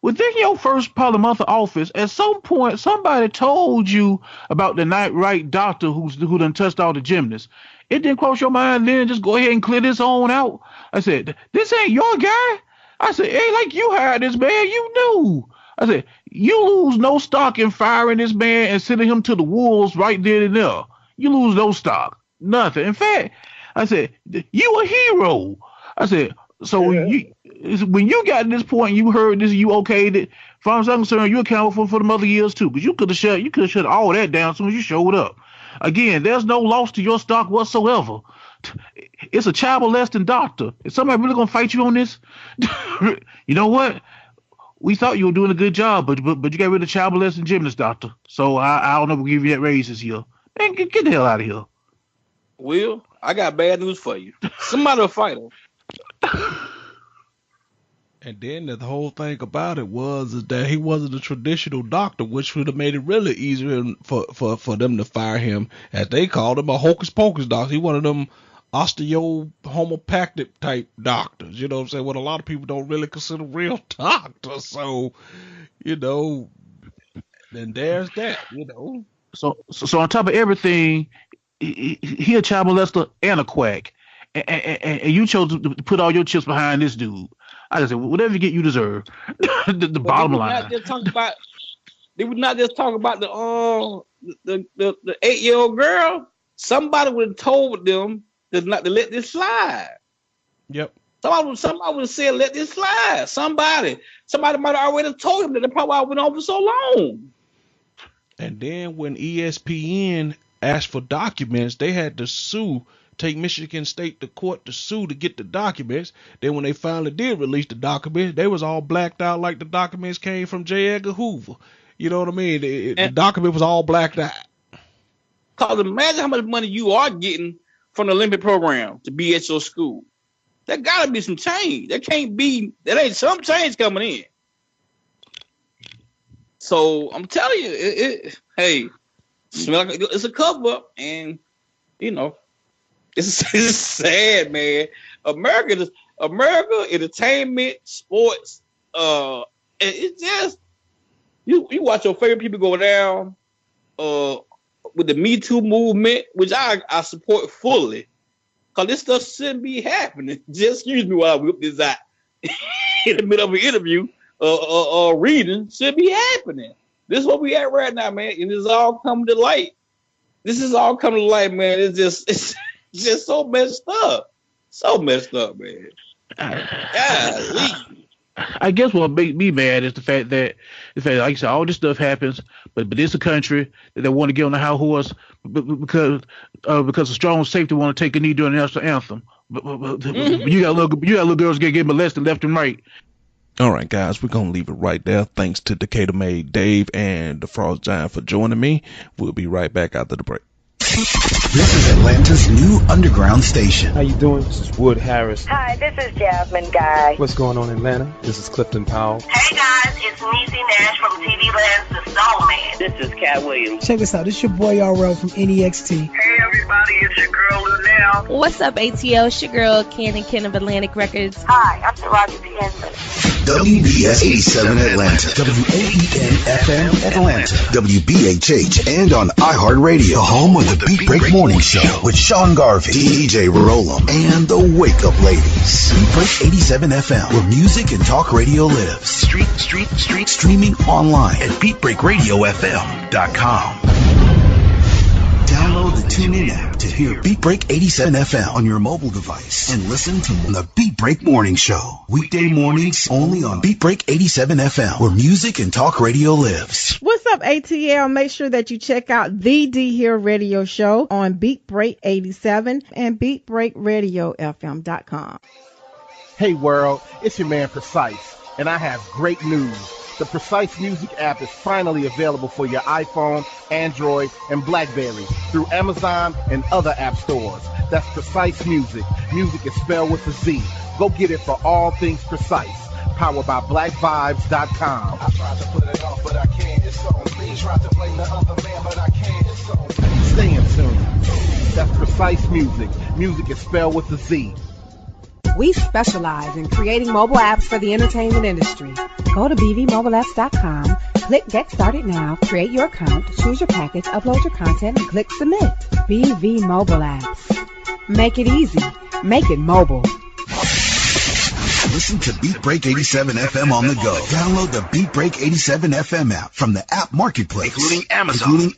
within your first probably month of office, at some point somebody told you about the night right doctor who done touched all the gymnasts. It didn't cross your mind then just go ahead and clear this on out. I said, this ain't your guy. I said, hey, like you hired this man, you knew. I said, you lose no stock in firing this man and sending him to the wolves right there and there. You lose no stock. Nothing. In fact, I said, you a hero. I said, so when you got to this point and you heard this, you okayed it, as far as I'm concerned, you accountable for the other years too. Because you could have shut all that down as soon as you showed up. Again, there's no loss to your stock whatsoever. It's a child molesting doctor. Is somebody really gonna fight you on this? You know what? We thought you were doing a good job, but you got rid of child molesting gymnast doctor. So I don't know if we'll give you that raise this year. Man, get the hell out of here. Will, I got bad news for you. Somebody will fight him. And then the whole thing about it was that he wasn't a traditional doctor, which would have made it really easier for them to fire him, as they called him, a hocus pocus doctor. He one of them osteo-homeopathic type doctors, you know what I'm saying? What a lot of people don't really consider real doctors. So, then there's that, So on top of everything, he a child molester and a quack. And you chose to put all your chips behind this dude. I said, whatever you get, you deserve. the bottom line. They would not just talk about the 8-year-old girl. Somebody would have told them not to let this slide. Yep. Somebody would have said, let this slide. Somebody might have already told him that. That's probably why it went on for so long. And then when ESPN asked for documents, they had to take Michigan State to court to sue to get the documents. Then when they finally did release the documents, they was all blacked out like the documents came from J. Edgar Hoover. You know what I mean? The document was all blacked out. Because imagine how much money you are getting from the Olympic program to be at your school. There got to be some change. There ain't some change coming in. So I'm telling you, smell like it's a cover up, and it's sad, man. America, entertainment, sports, it's just you watch your favorite people go down with the Me Too movement, which I support fully, because this stuff shouldn't be happening. Just excuse me while I whip this out in the middle of an interview or reading. Should be happening. This is what we at right now, man, and it's all coming to light. This is all coming to light, man. It's just so messed up. So messed up, man. I guess what makes me mad is the fact that, like I said, all this stuff happens, but it's a country that they want to get on the high horse because a strong safety want to take a knee during the national anthem. But you got little girls getting molested left and right. All right, guys, we're going to leave it right there. Thanks to Decatur Made Dave and the Frost Giant for joining me. We'll be right back after the break. This is Atlanta's new underground station. How you doing? This is Wood Harris. Hi, this is Jasmine Guy. What's going on in Atlanta? This is Clifton Powell. Hey guys, it's Niecy Nash from TV Land's The Soul Man. This is Cat Williams. Check this out. This is your boy RL from NEXT. Hey everybody, it's your girl Lunel. What's up, ATL? It's your girl Ken of Atlantic Records. Hi, I'm Taraji P. Henson. WBS 87 Atlanta, WAEN FM Atlanta, WBHH, and on iHeartRadio, home of the Beat Break Morning Show with Sean Garvey, DJ Rollum, and the Wake Up Ladies. Beat Break 87 FM, where music and talk radio lives. Streaming online at BeatBreakRadioFM.com. Download the TuneIn app to hear Beat Break 87 FM on your mobile device and listen to the Beat Break Morning Show. Weekday mornings only on Beat Break 87 FM, where music and talk radio lives. What's up, ATL? Make sure that you check out the D Here Radio Show on Beat Break 87 and BeatBreakRadioFM.com. Hey world, it's your man Precise, and I have great news. The Precise Music app is finally available for your iPhone, Android, and BlackBerry through Amazon and other app stores. That's Precise Music. Music is spelled with a Z. Go get it for all things Precise. Powered by BlackVibes.com. I tried to put it off, but I can't. It's on me. Tried to blame the other man, but I can't. It's on me. Stay in tune. That's Precise Music. Music is spelled with a Z. We specialize in creating mobile apps for the entertainment industry. Go to bvmobileapps.com, click Get Started Now, create your account, choose your package, upload your content, and click Submit. BV Mobile Apps. Make it easy. Make it mobile. Listen to Beat Break 87 FM on the go. Download the Beat Break 87 FM app from the app marketplace, including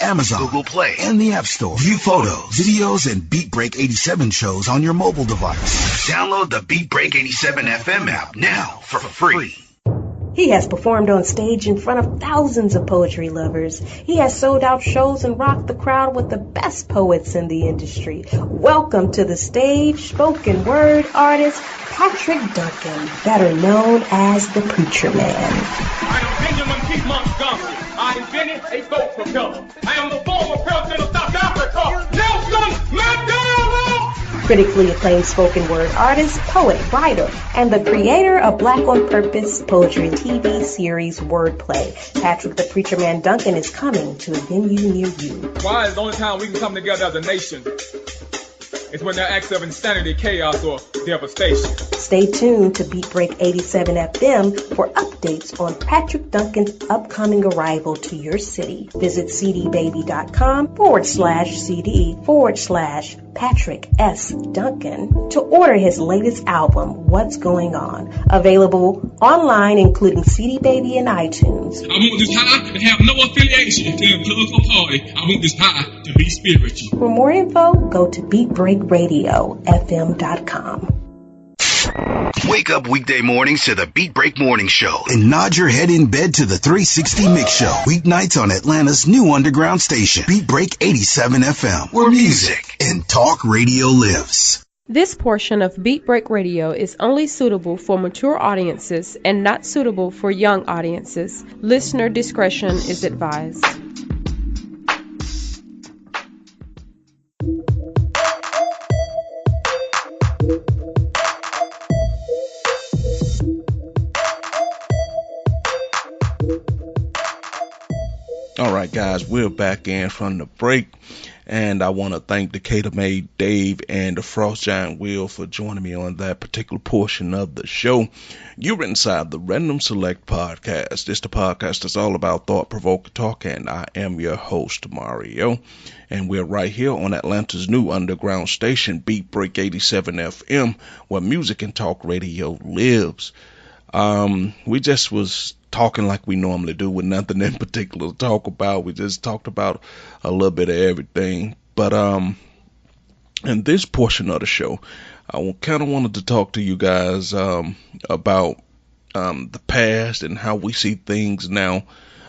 Amazon, Google Play, and the App Store. View photos, videos, and Beat Break 87 shows on your mobile device. Download the Beat Break 87 FM app now for free. He has performed on stage in front of thousands of poetry lovers. He has sold out shows and rocked the crowd with the best poets in the industry. Welcome to the stage, spoken word artist Patrick Duncan, better known as the Preacher Man. I am Benjamin T. Montgomery. I invented a goat propeller. I am the former president of South Africa, Nelson Mandela! Critically acclaimed spoken word artist, poet, writer, and the creator of Black on Purpose poetry TV series Wordplay. Patrick the Preacher Man Duncan is coming to a venue near you. Why is the only time we can come together as a nation is when there are acts of insanity, chaos, or devastation. Stay tuned to Beat Break 87 FM for updates on Patrick Duncan's upcoming arrival to your city. Visit cdbaby.com/CD/Patrick S. Duncan to order his latest album, What's Going On. Available online, including CD Baby and iTunes. I want this high to have no affiliation to a political party. I want this high to be spiritual. For more info, go to beatbreakradiofm.com. Wake up weekday mornings to the Beat Break Morning Show and nod your head in bed to the 360 Mix Show. Weeknights on Atlanta's new underground station, Beat Break 87 FM, where music and talk radio lives. This portion of Beat Break Radio is only suitable for mature audiences and not suitable for young audiences. Listener discretion is advised. All right, guys, we're back in from the break, and I want to thank Decatur May, Dave, and the Frost Giant Will for joining me on that particular portion of the show. You're inside the Random Select Podcast. It's the podcast that's all about thought-provoking talk, and I am your host, Mario, and we're right here on Atlanta's new underground station, Beat Break 87 FM, where music and talk radio lives. We just was talking like we normally do with nothing in particular to talk about. We just talked about a little bit of everything. But in this portion of the show, I kind of wanted to talk to you guys about the past and how we see things now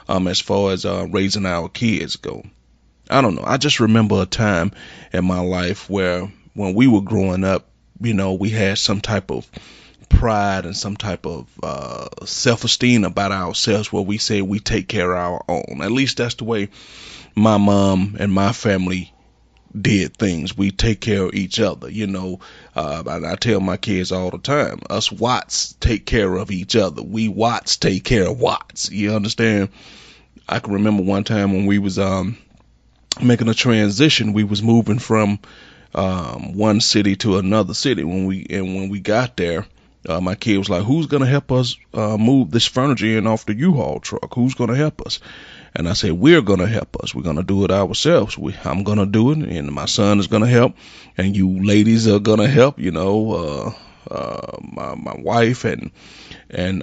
as far as raising our kids go. I don't know. I just remember a time in my life where when we were growing up, you know, we had some type of pride and some type of self-esteem about ourselves where we say we take care of our own. At least that's the way my mom and my family did things. We take care of each other, you know. And I tell my kids all the time, us Watts take care of each other. We Watts take care of Watts. You understand? I can remember one time when we was making a transition. We was moving from one city to another city. When we got there, my kid was like, who's going to help us move this furniture in off the U-Haul truck? Who's going to help us? And I said, we're going to help us. We're going to do it ourselves. I'm going to do it, and my son is going to help, and you ladies are going to help, you know, my wife and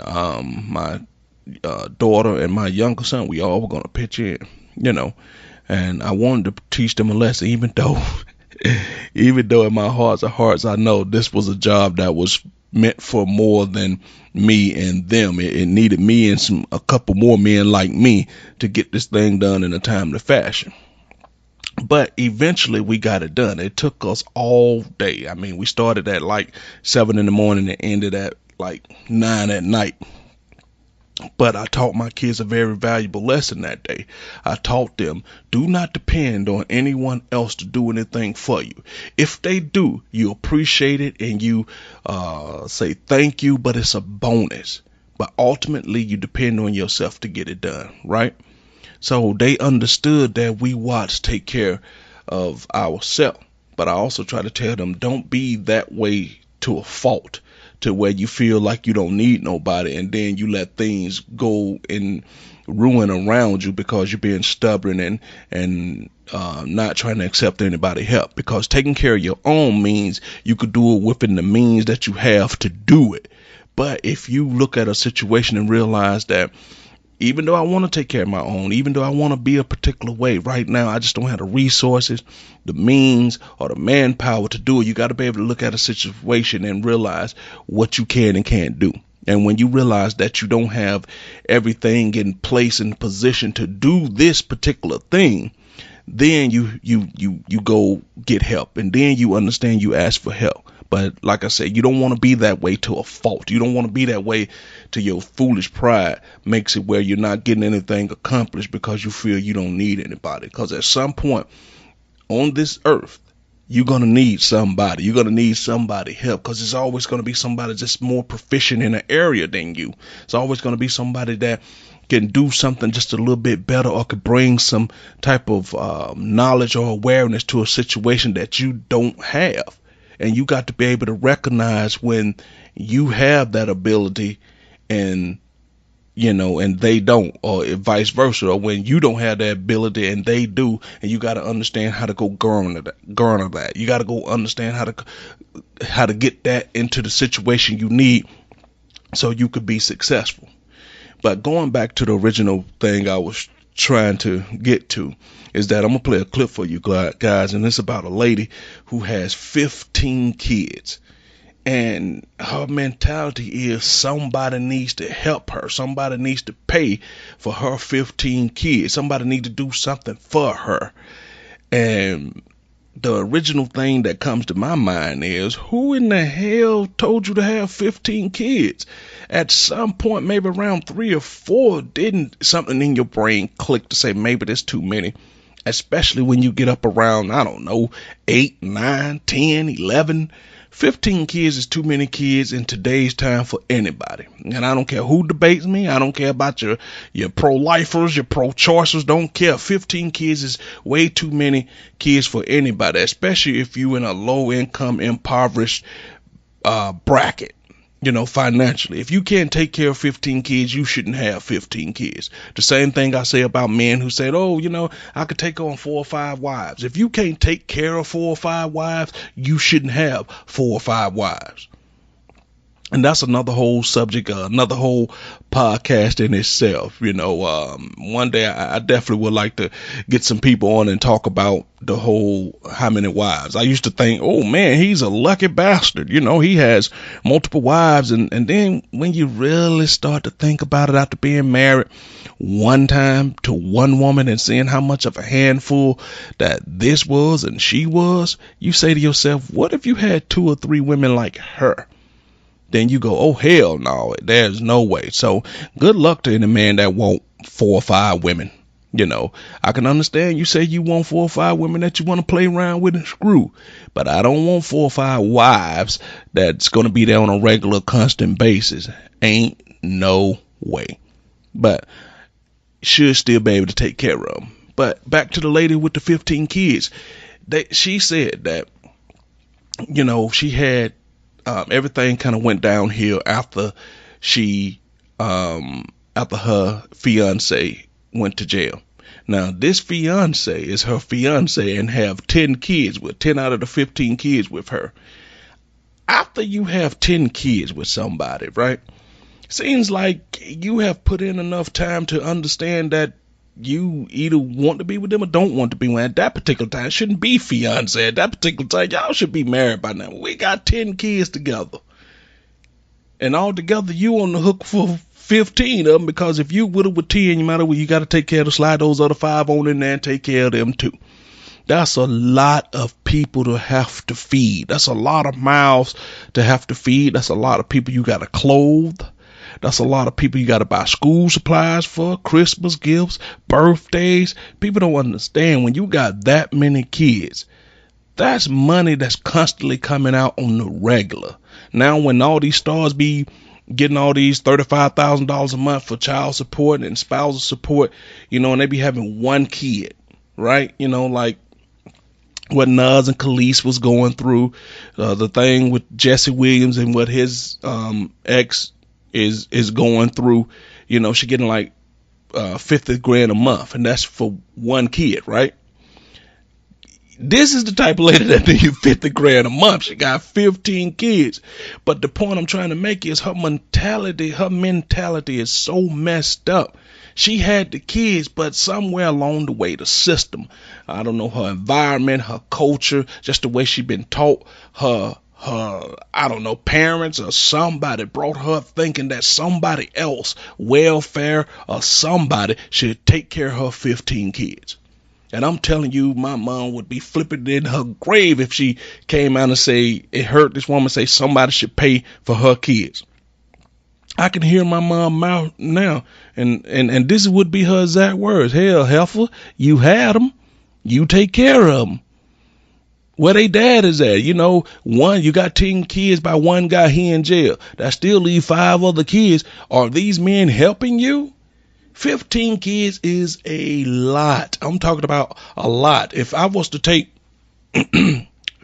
my daughter and my younger son. We all were going to pitch in, you know. And I wanted to teach them a lesson, even though in my hearts of hearts, I know this was a job that was meant for more than me and them. It needed me and a couple more men like me to get this thing done in a timely fashion. But eventually we got it done. It took us all day. I mean, we started at like 7 in the morning and ended at like 9 at night. But I taught my kids a very valuable lesson that day. I taught them, do not depend on anyone else to do anything for you. If they do, you appreciate it and you say thank you, but it's a bonus. But ultimately, you depend on yourself to get it done, right? So they understood that we Watts take care of ourselves. But I also try to tell them, don't be that way to a fault, to where you feel like you don't need nobody, and then you let things go and ruin around you because you're being stubborn and not trying to accept anybody help. Because taking care of your own means you could do it within the means that you have to do it. But if you look at a situation and realize that even though I want to take care of my own, even though I want to be a particular way, right now I just don't have the resources, the means, or the manpower to do it. You got to be able to look at a situation and realize what you can and can't do. And when you realize that you don't have everything in place and position to do this particular thing, then you go get help, and then you understand you ask for help. But like I said, you don't want to be that way to a fault. You don't want to be that way to your foolish pride makes it where you're not getting anything accomplished because you feel you don't need anybody. Because at some point on this earth, you're going to need somebody. You're going to need somebody help, because there's always going to be somebody just more proficient in an area than you. It's always going to be somebody that can do something just a little bit better, or could bring some type of knowledge or awareness to a situation that you don't have. And you got to be able to recognize when you have that ability and, you know, and they don't, or vice versa, or when you don't have that ability and they do, and you got to understand how to go garner that. You got to go understand how to get that into the situation you need so you could be successful. But going back to the original thing I was trying to get to is that I'm going to play a clip for you guys, and it's about a lady who has 15 kids. And her mentality is somebody needs to help her. Somebody needs to pay for her 15 kids. Somebody needs to do something for her. And the original thing that comes to my mind is, who in the hell told you to have 15 kids? At some point, maybe around 3 or 4, didn't something in your brain click to say maybe there's too many? Especially when you get up around, I don't know, 8, 9, 10, 11. 15 kids is too many kids in today's time for anybody. And I don't care who debates me. I don't care about your pro-lifers, your pro-choicers. Don't care. 15 kids is way too many kids for anybody, especially if you in a low-income, impoverished bracket. You know, financially, if you can't take care of 15 kids, you shouldn't have 15 kids. The same thing I say about men who said, oh, you know, I could take on 4 or 5 wives. If you can't take care of 4 or 5 wives, you shouldn't have 4 or 5 wives. And that's another whole subject, another whole podcast in itself. You know, one day I definitely would like to get some people on and talk about the whole how many wives. I used to think, oh man, he's a lucky bastard. You know, he has multiple wives. And then when you really start to think about it after being married one time to one woman and seeing how much of a handful that this was and she was, you say to yourself, what if you had 2 or 3 women like her? Then you go, oh, hell no, there's no way. So good luck to any man that want 4 or 5 women. You know, I can understand you say you want 4 or 5 women that you want to play around with and screw. But I don't want 4 or 5 wives that's going to be there on a regular, constant basis. Ain't no way. But should still be able to take care of them. But back to the lady with the 15 kids. She said that, you know, she had everything kind of went downhill after her fiance went to jail. Now, this fiance is her fiance and have 10 kids with 10 out of the 15 kids with her. After you have 10 kids with somebody, right? Seems like you have put in enough time to understand that you either want to be with them or don't want to be with them. At that particular time, it shouldn't be fiance. At that particular time, y'all should be married by now. We got 10 kids together. And all together, you on the hook for 15 of them, because if you with 10, you got to take care to slide those other 5 on in there and take care of them too. That's a lot of people to have to feed. That's a lot of mouths to have to feed. That's a lot of people you got to clothe. That's a lot of people you got to buy school supplies for, Christmas gifts, birthdays. People don't understand when you got that many kids, that's money that's constantly coming out on the regular. Now, when all these stars be getting all these $35,000 a month for child support and spousal support, you know, and they be having 1 kid, right? You know, like what Nas and Khalees was going through, the thing with Jesse Williams and what his ex is going through. You know, she getting like $50,000 a month, and that's for 1 kid, right? This is the type of lady that needs $50,000 a month. She got 15 kids. But the point I'm trying to make is her mentality is so messed up. She had the kids, but somewhere along the way, the system, I don't know, her environment, her culture, just the way she been taught, her I don't know, parents or somebody brought her thinking that somebody else, welfare or somebody, should take care of her 15 kids. And I'm telling you, my mom would be flipping in her grave if she came out and say, it heard this woman say somebody should pay for her kids. I can hear my mom mouth now, and this would be her exact words. Hell, heifer, you had them, you take care of them. Where they dad is at, you know, you got 10 kids by one guy, he in jail. That still leave 5 other kids. Are these men helping you? 15 kids is a lot. I'm talking about a lot. If I was to take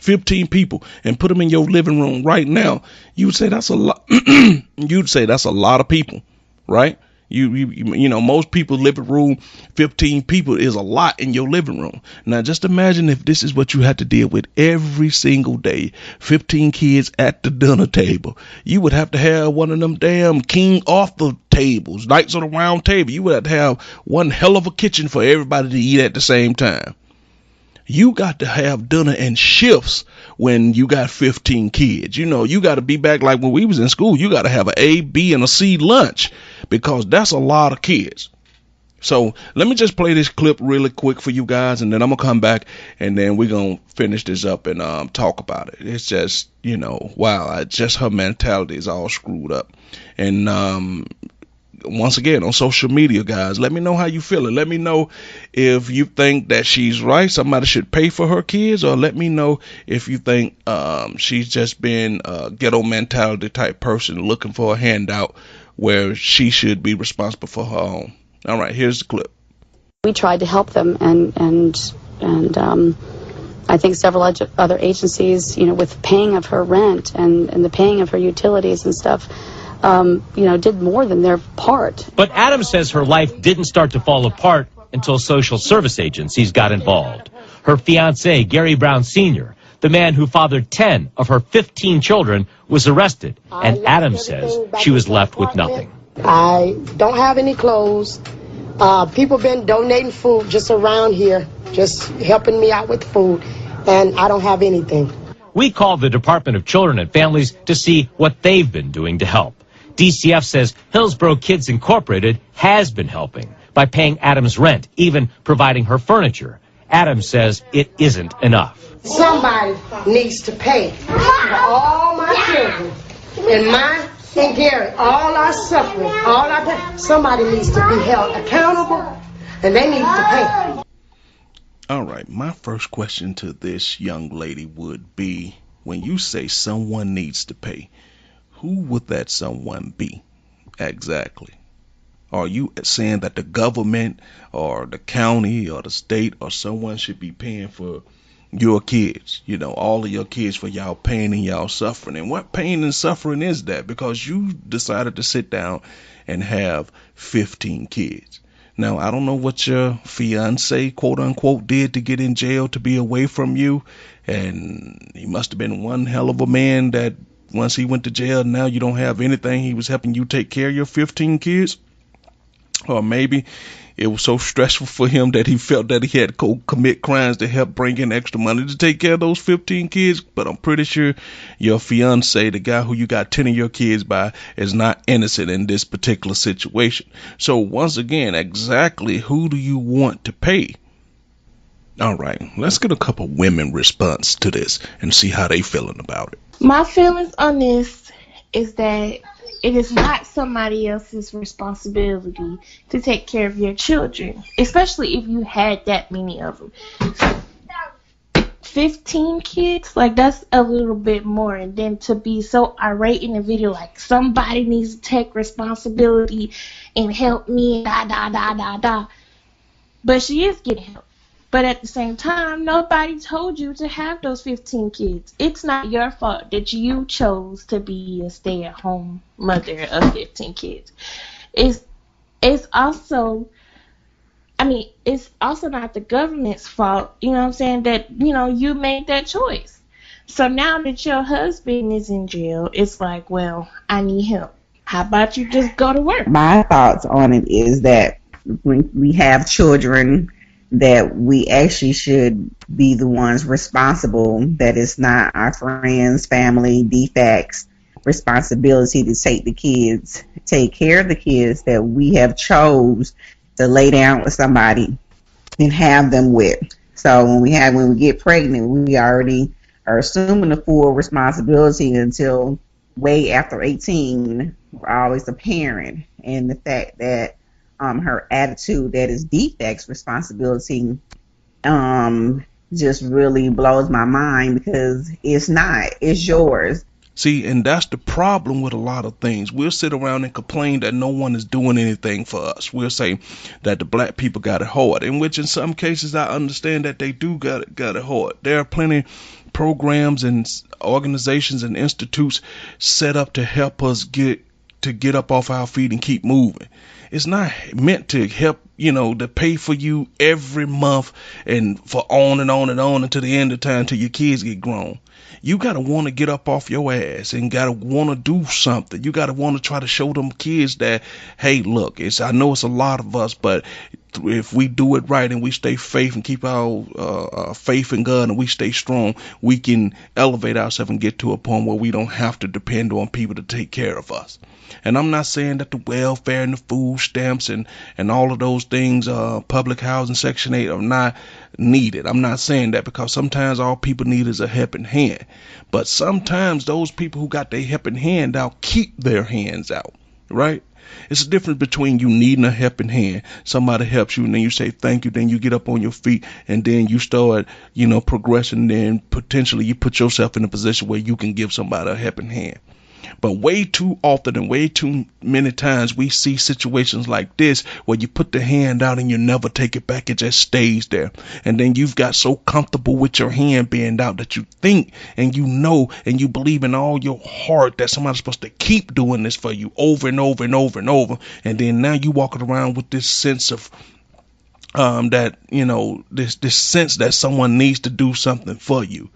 15 people and put them in your living room right now, you would say that's a lot. You'd say that's a lot of people, right? You know, most people's living room, 15 people is a lot in your living room. Now, just imagine if this is what you had to deal with every single day, 15 kids at the dinner table. You would have to have one of them damn King Arthur tables, Knights of the Round Table. You would have to have one hell of a kitchen for everybody to eat at the same time. You got to have dinner in shifts when you got 15 kids. You know, you got to be back like when we was in school. You got to have an A, B, and a C lunch because that's a lot of kids. So let me just play this clip really quick for you guys, and then I'm going to come back, and then we're going to finish this up and talk about it. It's just, you know, wow, just her mentality is all screwed up. And once again, on social media, guys, let me know how you feel. Let me know if you think that she's right, somebody should pay for her kids, or let me know if you think she's just been a ghetto mentality type person looking for a handout where she should be responsible for her own. All right, here's the clip. We tried to help them, and I think several other agencies, you know, with paying of her rent and the paying of her utilities and stuff, you know, did more than their part. But Adams says her life didn't start to fall apart until social service agencies got involved. Her fiancé, Gary Brown Sr., the man who fathered 10 of her 15 children, was arrested, and Adams says she was left with nothing. I don't have any clothes. People been donating food just around here, just helping me out with food, and I don't have anything. We called the Department of Children and Families to see what they've been doing to help. DCF says Hillsborough Kids Incorporated has been helping by paying Adams rent, even providing her furniture. Adams says it isn't enough. Somebody needs to pay for all my children, and mine and Gary, all our suffering, all our pain. Somebody needs to be held accountable, and they need to pay. All right, my first question to this young lady would be, when you say someone needs to pay, who would that someone be exactly? Are you saying that the government or the county or the state or someone should be paying for your kids, you know, all of your kids, for y'all pain and y'all suffering? And what pain and suffering is that? Because you decided to sit down and have 15 kids. Now, I don't know what your fiance, quote unquote, did to get in jail to be away from you. And he must have been one hell of a man that once he went to jail, now you don't have anything. He was helping you take care of your 15 kids. Or maybe it was so stressful for him that he felt that he had to commit crimes to help bring in extra money to take care of those 15 kids. But I'm pretty sure your fiance, the guy who you got 10 of your kids by, is not innocent in this particular situation. So once again, exactly who do you want to pay? All right, let's get a couple women response to this and see how they feeling about it. My feelings on this is that it is not somebody else's responsibility to take care of your children, especially if you had that many of them. 15 kids, like, that's a little bit more. And then to be so irate in the video, like, somebody needs to take responsibility and help me, da. But she is getting help. But at the same time, nobody told you to have those 15 kids. It's not your fault that you chose to be a stay-at-home mother of 15 kids. It's also, I mean, it's also not the government's fault, you know what I'm saying, that, you know, you made that choice. So now that your husband is in jail, it's like, well, I need help. How about you just go to work? My thoughts on it is that when we have children, that we actually should be the ones responsible, that it's not our friends, family, defects responsibility to take care of the kids that we have chose to lay down with somebody and have them with. So when we get pregnant, we already are assuming the full responsibility until way after 18. We're always a parent, and the fact that her attitude that is defects responsibility just really blows my mind, because it's not. It's yours. See, and that's the problem with a lot of things. We'll sit around and complain that no one is doing anything for us. We'll say that the black people got it hard, in which in some cases I understand that they do got it hard. There are plenty programs and organizations and institutes set up to help us get up off our feet and keep moving. It's not meant to help, to pay for you every month and for on and on and on until the end of time, until your kids get grown. You got to want to get up off your ass and got to want to do something. You got to want to try to show them kids that, hey, look, I know it's a lot of us, but if we do it right and we stay faith and keep our faith in God and we stay strong, we can elevate ourselves and get to a point where we don't have to depend on people to take care of us. And I'm not saying that the welfare and the food stamps and all of those things, public housing, Section 8 are not needed. I'm not saying that, because sometimes all people need is a helping hand. But sometimes those people who got their helping hand out keep their hands out, right? It's a difference between you needing a helping hand. Somebody helps you and then you say thank you. Then you get up on your feet and then you start, progressing. Then potentially you put yourself in a position where you can give somebody a helping hand. But way too often and way too many times we see situations like this where you put the hand out and you never take it back. It just stays there. And then you've got so comfortable with your hand being out that you think and you know and you believe in all your heart that somebody's supposed to keep doing this for you over and over and over and over. And then now you walking around with this sense of this sense that someone needs to do something for you.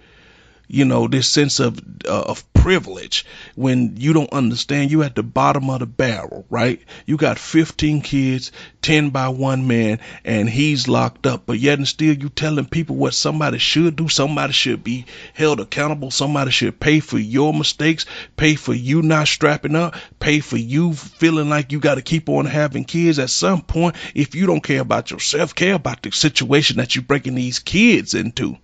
This sense of privilege, when you don't understand you at the bottom of the barrel, right? You got 15 kids, 10 by one man, and he's locked up. But yet and still you telling people what somebody should do. Somebody should be held accountable. Somebody should pay for your mistakes, pay for you not strapping up, pay for you feeling like you got to keep on having kids. At some point, if you don't care about yourself, care about the situation that you're breaking these kids into.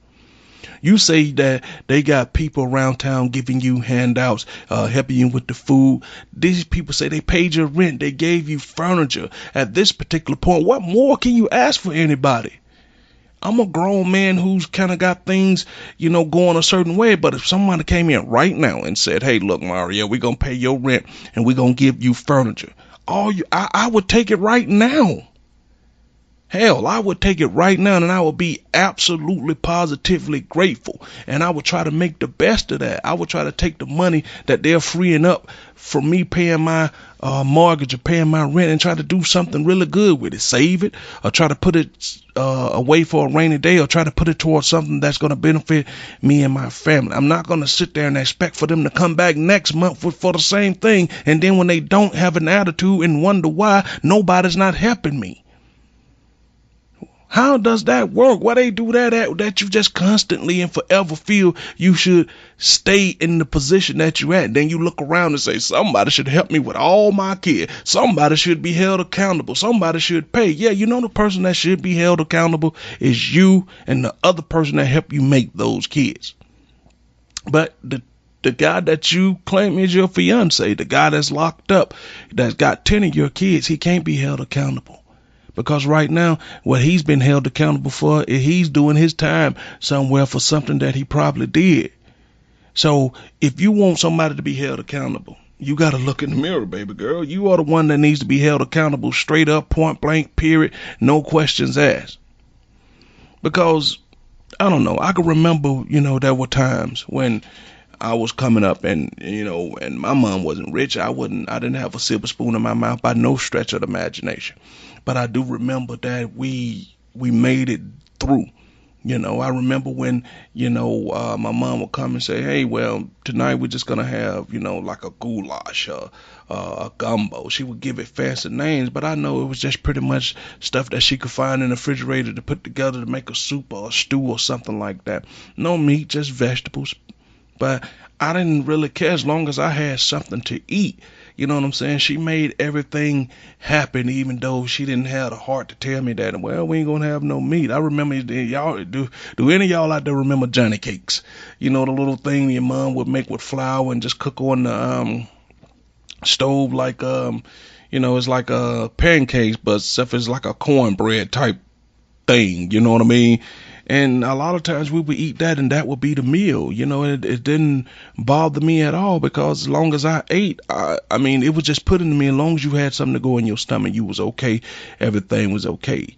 You say that they got people around town giving you handouts, helping you with the food. These people say they paid your rent. They gave you furniture. At this particular point, what more can you ask for anybody? I'm a grown man who's kind of got things, going a certain way. But if someone came in right now and said, hey, look, Mario, we're going to pay your rent and we're going to give you furniture. I would take it right now. Hell, I would take it right now and I would be absolutely positively grateful. And I would try to make the best of that. I would try to take the money that they're freeing up from me paying my mortgage or paying my rent and try to do something really good with it. Save it or try to put it away for a rainy day or try to put it towards something that's going to benefit me and my family. I'm not going to sit there and expect for them to come back next month for the same thing. And then when they don't have an attitude and wonder why nobody's not helping me. How does that work? Why they do that you just constantly and forever feel you should stay in the position that you're at? Then you look around and say, somebody should help me with all my kids. Somebody should be held accountable. Somebody should pay. Yeah, the person that should be held accountable is you and the other person that helped you make those kids. But the guy that you claim is your fiance, the guy that's locked up, that's got 10 of your kids, he can't be held accountable. Because right now, what he's been held accountable for is he's doing his time somewhere for something that he probably did. So if you want somebody to be held accountable, you got to look in the mirror, baby girl. You are the one that needs to be held accountable straight up, point blank, period. No questions asked. Because, I don't know, I can remember, there were times when I was coming up and my mom wasn't rich. I didn't have a silver spoon in my mouth by no stretch of the imagination. But I do remember that we made it through. I remember when, my mom would come and say, hey, well, tonight we're just going to have, like a goulash or a gumbo. She would give it fancy names, but I know it was just pretty much stuff that she could find in the refrigerator to put together to make a soup or a stew or something like that. No meat, just vegetables. But I didn't really care as long as I had something to eat. You know what I'm saying? She made everything happen, even though she didn't have the heart to tell me that, well, we ain't going to have no meat. I remember, y'all, do any of y'all out there remember Johnny cakes? The little thing your mom would make with flour and just cook on the stove like, it's like pancakes, but except it's like a cornbread type thing. You know what I mean? And a lot of times we would eat that and that would be the meal. You know, it didn't bother me at all because as long as I ate, I mean, it was just put into me, as long as you had something to go in your stomach, you was okay. Everything was okay.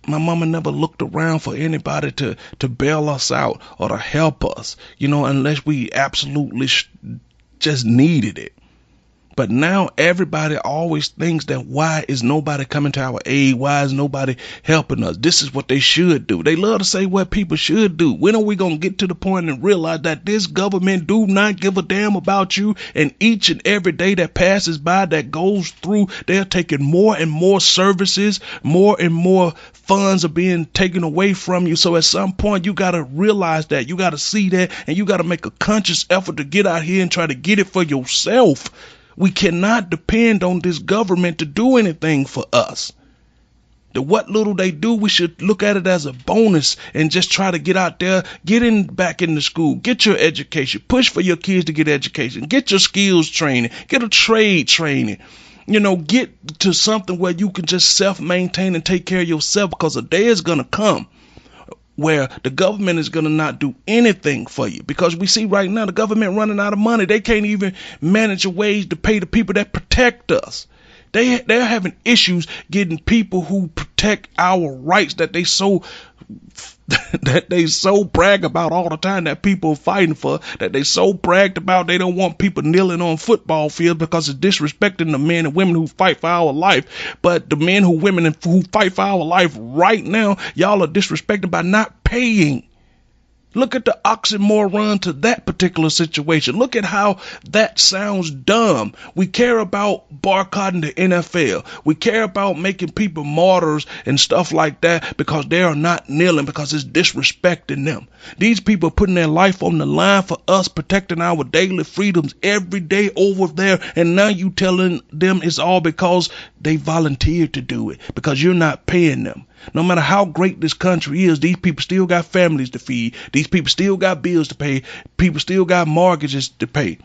My mama never looked around for anybody to bail us out or to help us, you know, unless we absolutely just needed it. But now everybody always thinks that why is nobody coming to our aid? Why is nobody helping us? This is what they should do. They love to say what people should do. When are we going to get to the point and realize that this government do not give a damn about you? And each and every day that passes by, that goes through, they're taking more and more services, more and more funds are being taken away from you. So at some point you got to realize that, you got to see that, and you got to make a conscious effort to get out here and try to get it for yourself. We cannot depend on this government to do anything for us. What little they do, we should look at it as a bonus and just try to get out there, back into school, get your education, push for your kids to get education, get your skills training, get a trade training, you know, get to something where you can just self-maintain and take care of yourself, because a day is going to come where the government is going to not do anything for you, because we see right now the government running out of money. They can't even manage a way to pay the people that protect us. They're having issues getting people who protect our rights that they so brag about all the time, that people are fighting for, that they so bragged about. They don't want people kneeling on football fields because it's disrespecting the men and women who fight for our life. But the men women who fight for our life right now, y'all are disrespected by not paying. Look at the oxymoron to that particular situation. Look at how that sounds dumb. We care about boycotting the NFL. We care about making people martyrs and stuff like that because they are not kneeling, because it's disrespecting them. These people are putting their life on the line for us, protecting our daily freedoms every day over there. And now you telling them it's all because they volunteered to do it, because you're not paying them. No matter how great this country is, these people still got families to feed. These people still got bills to pay. People still got mortgages to pay.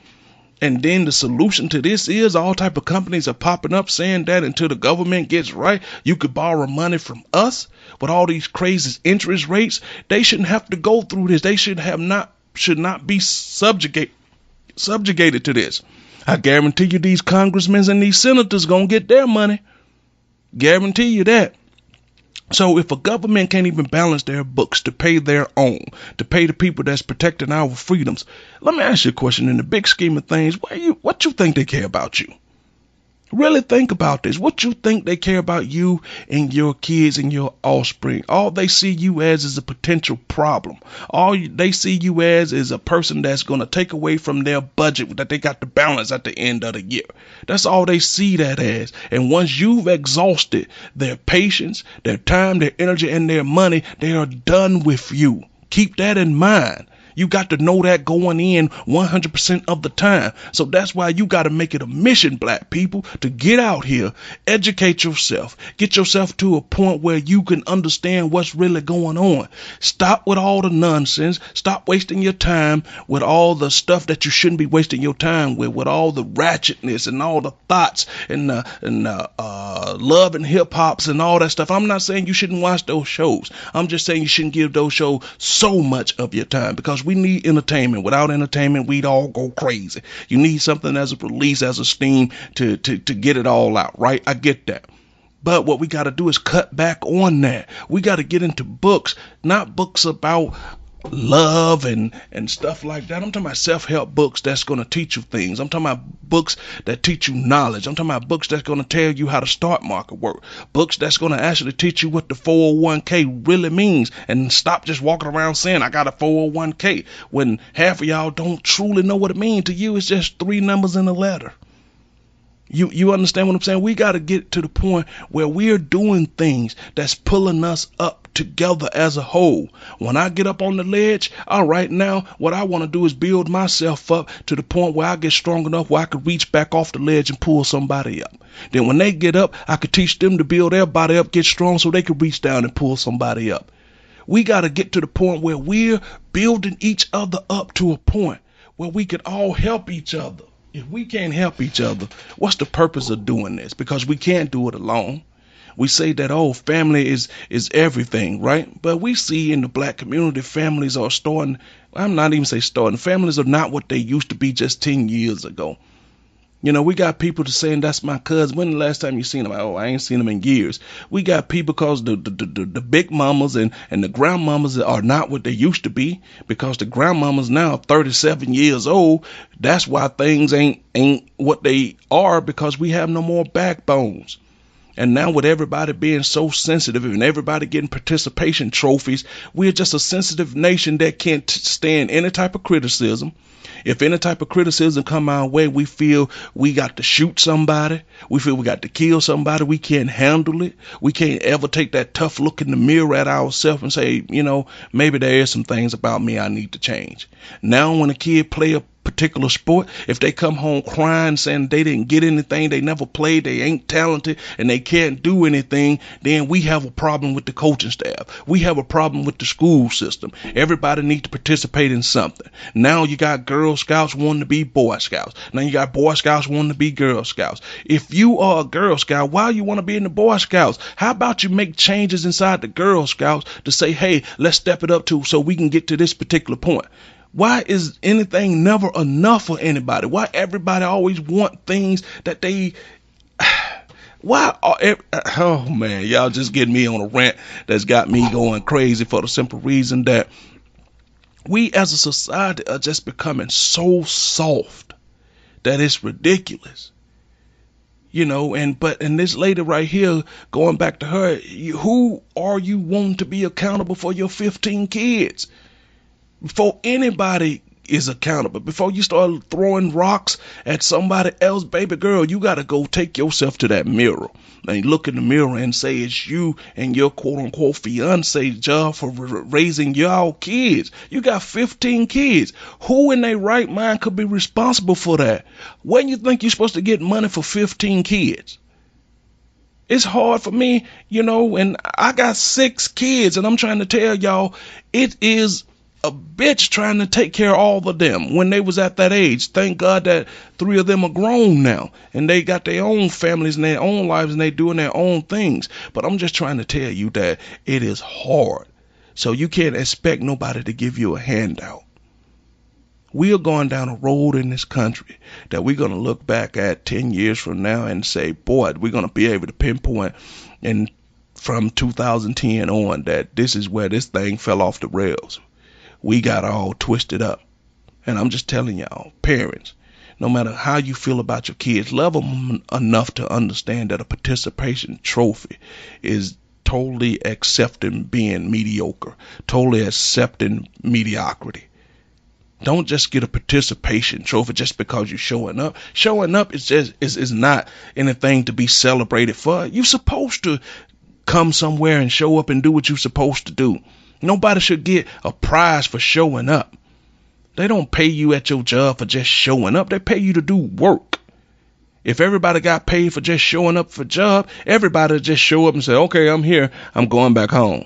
And then the solution to this is all type of companies are popping up saying that until the government gets right, you could borrow money from us with all these crazy interest rates. They shouldn't have to go through this. They should not be subjugated to this. I guarantee you these congressmen and these senators gonna get their money. Guarantee you that. So if a government can't even balance their books to pay their own, to pay the people that's protecting our freedoms, let me ask you a question. In the big scheme of things, what you think they care about you? Really think about this. What you think they care about you and your kids and your offspring? All they see you as is a potential problem. All they see you as is a person that's going to take away from their budget that they got to balance at the end of the year. That's all they see that as. And once you've exhausted their patience, their time, their energy, and their money, they are done with you. Keep that in mind. You got to know that going in 100% of the time. So that's why you got to make it a mission, black people, to get out here, educate yourself, get yourself to a point where you can understand what's really going on. Stop with all the nonsense. Stop wasting your time with all the stuff that you shouldn't be wasting your time with all the ratchetness and all the thoughts and love and hip hops and all that stuff. I'm not saying you shouldn't watch those shows. I'm just saying you shouldn't give those shows so much of your time, because we need entertainment. Without entertainment, we'd all go crazy. You need something as a release, as a steam to get it all out, right? I get that. But what we got to do is cut back on that. We got to get into books, not books about love and stuff like that. I'm talking about self-help books that's going to teach you things. I'm talking about books that teach you knowledge. I'm talking about books that's going to tell you how the stock market works. Books that's going to actually teach you what the 401k really means, and stop just walking around saying I got a 401k when half of y'all don't truly know what it means. To you, it's just 3 numbers in a letter. You understand what I'm saying? We got to get to the point where we're doing things that's pulling us up together as a whole. When I get up on the ledge, all right, now what I want to do is build myself up to the point where I get strong enough where I could reach back off the ledge and pull somebody up. Then when they get up, I could teach them to build their body up, get strong so they could reach down and pull somebody up. We got to get to the point where we're building each other up to a point where we could all help each other. If we can't help each other, what's the purpose of doing this? Because we can't do it alone. We say that, oh, family is everything, right? But we see in the black community, families are starting, I'm not even say starting, families are not what they used to be just 10 years ago. You know, we got people saying, that's my cousin. When the last time you seen him? Oh, I ain't seen him in years. We got people because the big mamas and the grandmamas are not what they used to be, because the grandmamas now 37 years old. That's why things ain't what they are, because we have no more backbones. And now with everybody being so sensitive and everybody getting participation trophies, we're just a sensitive nation that can't stand any type of criticism. If any type of criticism come our way, we feel we got to shoot somebody. We feel we got to kill somebody. We can't handle it. We can't ever take that tough look in the mirror at ourselves and say, you know, maybe there is some things about me I need to change. Now when a kid play a particular sport, if they come home crying saying they didn't get anything, they never played, they ain't talented, and they can't do anything, then we have a problem with the coaching staff. We have a problem with the school system. Everybody needs to participate in something. Now you got Girl Scouts wanting to be Boy Scouts. Now you got Boy Scouts wanting to be Girl Scouts. If you are a Girl Scout, why you want to be in the Boy Scouts? How about you make changes inside the Girl Scouts to say, hey, let's step it up to so we can get to this particular point? Why is anything never enough for anybody? Why everybody always want things that they... Why are... Oh, man, y'all just getting me on a rant that's got me going crazy for the simple reason that we as a society are just becoming so soft that it's ridiculous. You know, and this lady right here, going back to her, who are you wanting to be accountable for your 15 kids? Before anybody is accountable, before you start throwing rocks at somebody else, baby girl, you got to go take yourself to that mirror and look in the mirror and say it's you and your quote unquote fiance job for raising y'all kids. You got 15 kids. Who in their right mind could be responsible for that? When you think you're supposed to get money for 15 kids? It's hard for me, you know, and I got 6 kids, and I'm trying to tell y'all, it is a bitch trying to take care of all of them when they was at that age. Thank God that 3 of them are grown now and they got their own families and their own lives and they doing their own things. But I'm just trying to tell you that it is hard. So you can't expect nobody to give you a handout. We are going down a road in this country that we're going to look back at 10 years from now and say, boy, we're going to be able to pinpoint and from 2010 on that this is where this thing fell off the rails. We got all twisted up. And I'm just telling y'all, parents, no matter how you feel about your kids, love them enough to understand that a participation trophy is totally accepting being mediocre, totally accepting mediocrity. Don't just get a participation trophy just because you're showing up. Showing up is not anything to be celebrated for. You're supposed to come somewhere and show up and do what you're supposed to do. Nobody should get a prize for showing up. They don't pay you at your job for just showing up. They pay you to do work. If everybody got paid for just showing up for a job, everybody would just show up and say, okay, I'm here. I'm going back home.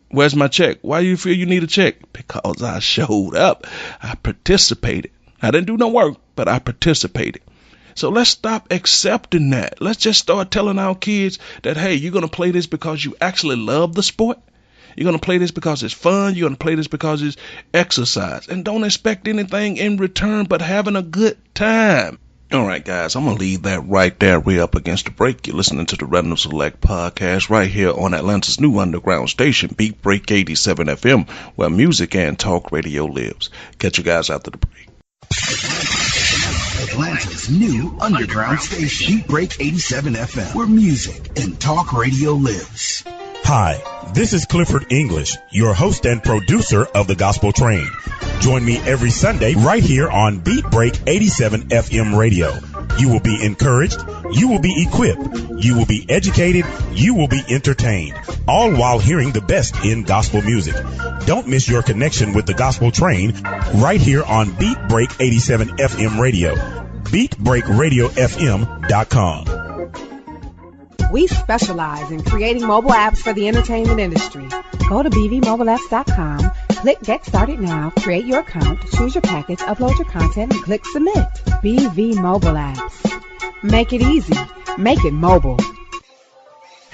Where's my check? Why do you feel you need a check? Because I showed up. I participated. I didn't do no work, but I participated. So let's stop accepting that. Let's just start telling our kids that, hey, you're going to play this because you actually love the sport. You're going to play this because it's fun. You're going to play this because it's exercise. And don't expect anything in return but having a good time. All right, guys, I'm going to leave that right there. We're up against the break. You're listening to the Random Select Podcast right here on Atlanta's new underground station, Beat Break 87 FM, where music and talk radio lives. Catch you guys after the break. Atlanta's new underground station, Beat Break 87 FM, where music and talk radio lives. Hi, this is Clifford English, your host and producer of The Gospel Train. Join me every Sunday right here on Beat Break 87 FM radio. You will be encouraged, you will be equipped, you will be educated, you will be entertained, all while hearing the best in gospel music. Don't miss your connection with The Gospel Train right here on Beat Break 87 FM radio. BeatBreakRadioFM.com. We specialize in creating mobile apps for the entertainment industry. Go to bvmobileapps.com, click Get Started Now, create your account, choose your package, upload your content, and click Submit. BV Mobile Apps. Make it easy. Make it mobile.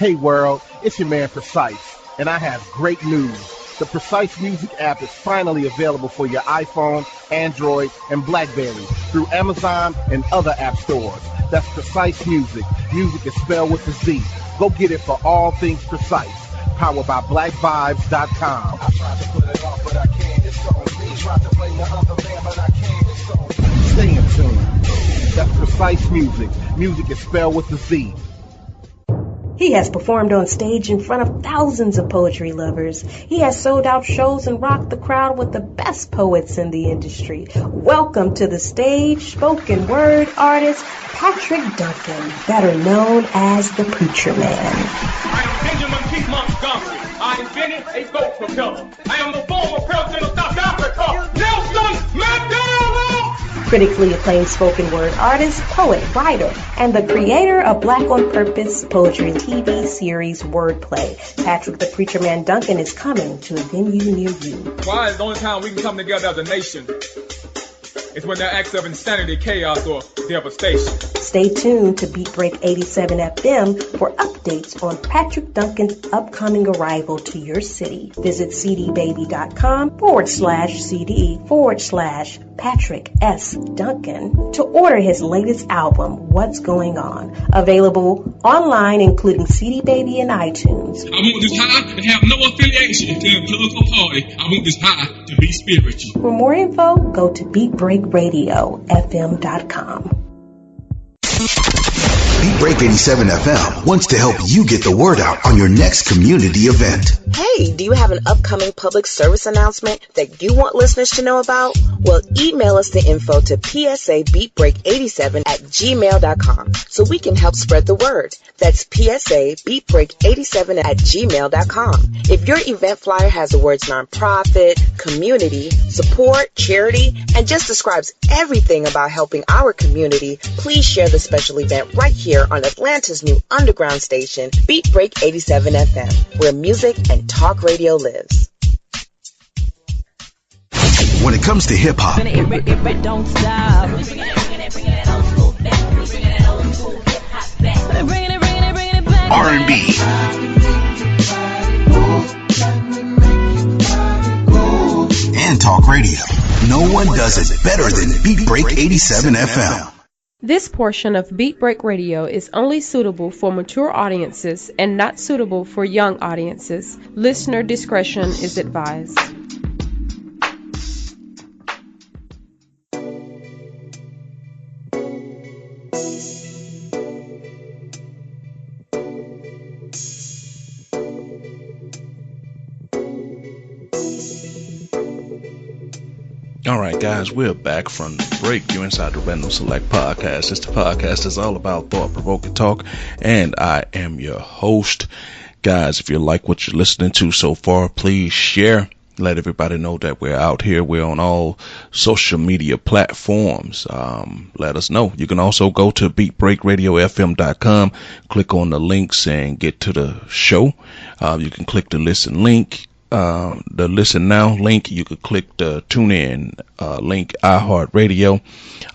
Hey world, it's your man Precise, and I have great news. The Precise Music app is finally available for your iPhone, Android, and BlackBerry through Amazon and other app stores. That's Precise Music. Music is spelled with a Z. Go get it for all things Precise. Powered by BlackVibes.com. Stay in tune. That's Precise Music. Music is spelled with a Z. He has performed on stage in front of thousands of poetry lovers. He has sold out shows and rocked the crowd with the best poets in the industry. Welcome to the stage, spoken word artist Patrick Duncan, better known as the Preacher Man. I am Benjamin P. Montgomery. I invented a goat propeller. I am the former president of South Africa, Nelson Mandela. Critically acclaimed spoken word artist, poet, writer, and the creator of Black on Purpose poetry TV series Wordplay. Patrick the Preacher Man Duncan is coming to a venue near you. Why is the only time we can come together as a nation is when there are acts of insanity, chaos, or devastation. Stay tuned to Beat Break 87 FM for updates on Patrick Duncan's upcoming arrival to your city. Visit cdbaby.com/CD/Patrick S. Duncan to order his latest album, What's Going On. Available online, including CD Baby and iTunes. I want this high to have no affiliation to a political party. I want this high to be spiritual. For more info, go to BeatBreakRadioFM.com. Beat Break 87 FM wants to help you get the word out on your next community event. Hey, do you have an upcoming public service announcement that you want listeners to know about? Well, email us the info to psabeatbreak87@gmail.com so we can help spread the word. That's psabeatbreak87@gmail.com. If your event flyer has the words nonprofit, community, support, charity, and just describes everything about helping our community, please share the special event right here on Atlanta's new underground station, Beat Break 87 FM, where music and talk radio lives. When it comes to hip-hop, Don't stop. R&B, and talk radio, no one does it better than Beat Break 87 FM. This portion of Beat Break Radio is only suitable for mature audiences and not suitable for young audiences. Listener discretion is advised. All right, guys, we're back from the break. You're inside the Random Select Podcast. It's the podcast that's all about thought-provoking talk, and I am your host. Guys, if you like what you're listening to so far, please share. Let everybody know that we're out here. We're on all social media platforms. Let us know. You can also go to beatbreakradiofm.com, click on the links, and get to the show. You can click the listen link. The listen now link. You could click the tune in link, iHeartRadio.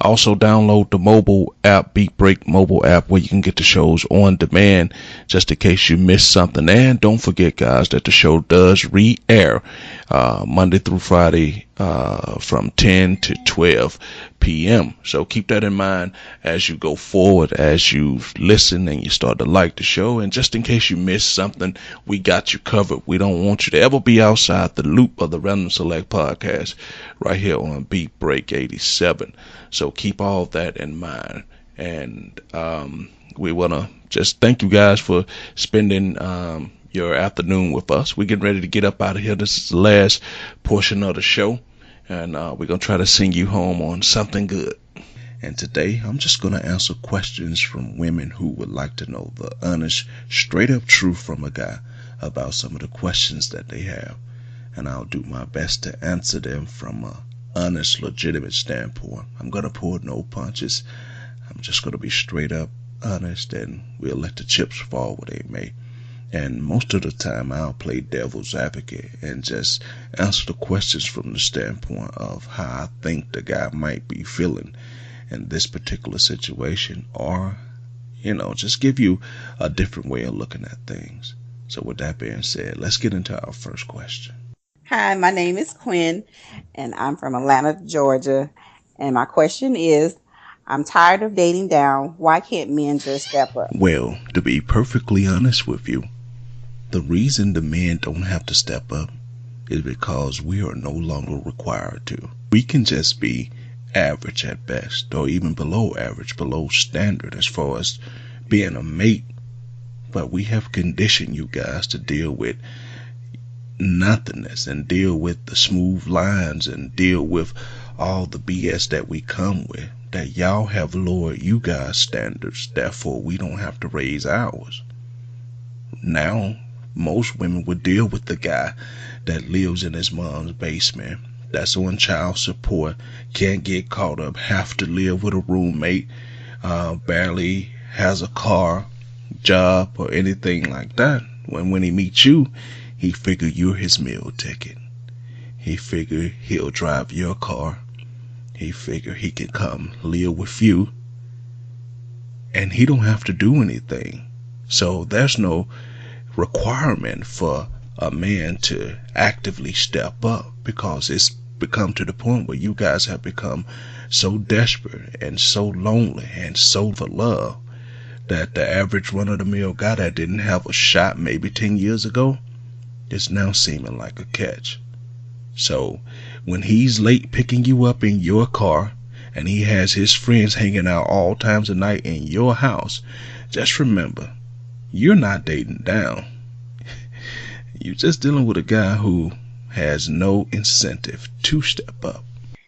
Also download the mobile app, Beat Break mobile app, where you can get the shows on demand just in case you missed something. And don't forget, guys, that the show does re-air Monday through Friday from 10 to 12 p.m. So keep that in mind as you go forward, as you listen and you start to like the show. And just in case you missed something, we got you covered. We don't want you to ever be outside the loop of the Random Select Podcast right here on Beat Break 87. So keep all that in mind. And we want to just thank you guys for spending your afternoon with us. We're getting ready to get up out of here. This is the last portion of the show. And we're going to try to sing you home on something good. And today, I'm just going to answer questions from women who would like to know the honest, straight-up truth from a guy about some of the questions that they have. And I'll do my best to answer them from an honest, legitimate standpoint. I'm going to pull no punches. I'm just going to be straight-up honest, and we'll let the chips fall where they may. And most of the time, I'll play devil's advocate and just answer the questions from the standpoint of how I think the guy might be feeling in this particular situation, or, just give you a different way of looking at things. So with that being said, let's get into our first question. Hi, my name is Quinn, and I'm from Atlanta, Georgia. And my question is, I'm tired of dating down. Why can't men just step up? Well, to be perfectly honest with you, the reason the men don't have to step up is because we are no longer required to. We can just be average at best, or even below average, below standard as far as being a mate. But we have conditioned you guys to deal with nothingness and deal with the smooth lines and deal with all the BS that we come with. That y'all have lowered you guys' standards, therefore we don't have to raise ours. Now, most women would deal with the guy that lives in his mom's basement, that's on child support, can't get caught up, have to live with a roommate, barely has a car, job, or anything like that. When he meets you, he figure you're his meal ticket. He figure he'll drive your car. He figure he can come live with you, and he don't have to do anything. So there's no requirement for a man to actively step up, because it's become to the point where you guys have become so desperate and so lonely and so for love that the average run-of-the-mill guy that didn't have a shot maybe 10 years ago is now seeming like a catch. So when he's late picking you up in your car and he has his friends hanging out all times of night in your house, just remember, you're not dating down. You're just dealing with a guy who has no incentive to step up.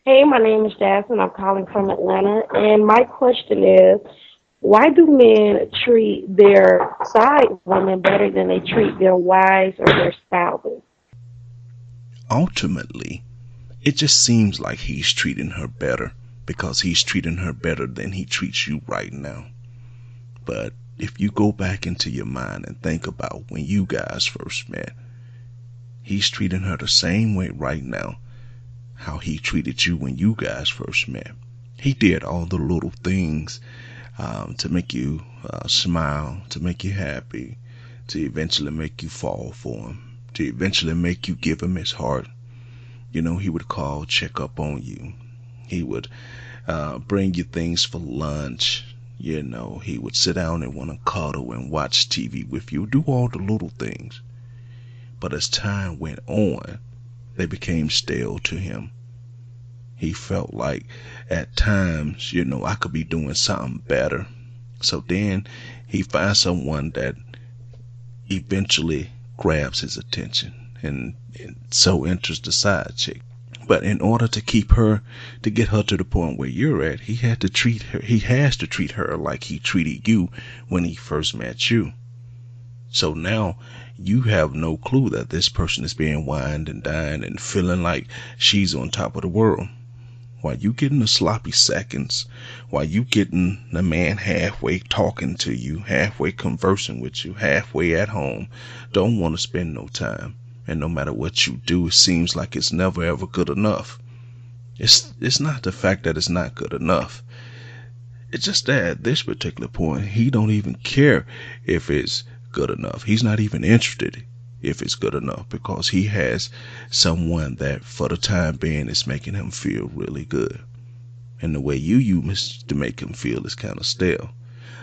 Hey, my name is Jasmine. I'm calling from Atlanta. And my question is, why do men treat their side women better than they treat their wives or their spouses? Ultimately, it just seems like he's treating her better because he's treating her better than he treats you right now. But if you go back into your mind and think about when you guys first met, he's treating her the same way right now how he treated you when you guys first met. He did all the little things to make you smile, to make you happy, to eventually make you fall for him, to eventually make you give him his heart. He would call, check up on you. He would bring you things for lunch. He would sit down and want to cuddle and watch TV with you, do all the little things. But as time went on, they became stale to him. He felt like at times, I could be doing something better. So then he finds someone that eventually grabs his attention, and so enters the side chick. But in order to keep her, to get her to the point where you're at, he has to treat her like he treated you when he first met you. So now you have no clue that this person is being wined and dined and feeling like she's on top of the world. While you getting the sloppy seconds, while you getting the man halfway talking to you, halfway conversing with you, halfway at home, don't want to spend no time. And no matter what you do, it seems like it's never ever good enough. It's not the fact that it's not good enough. It's just that at this particular point, he don't even care if it's good enough. He's not even interested if it's good enough, because he has someone that for the time being is making him feel really good. And the way you use to make him feel is kind of stale.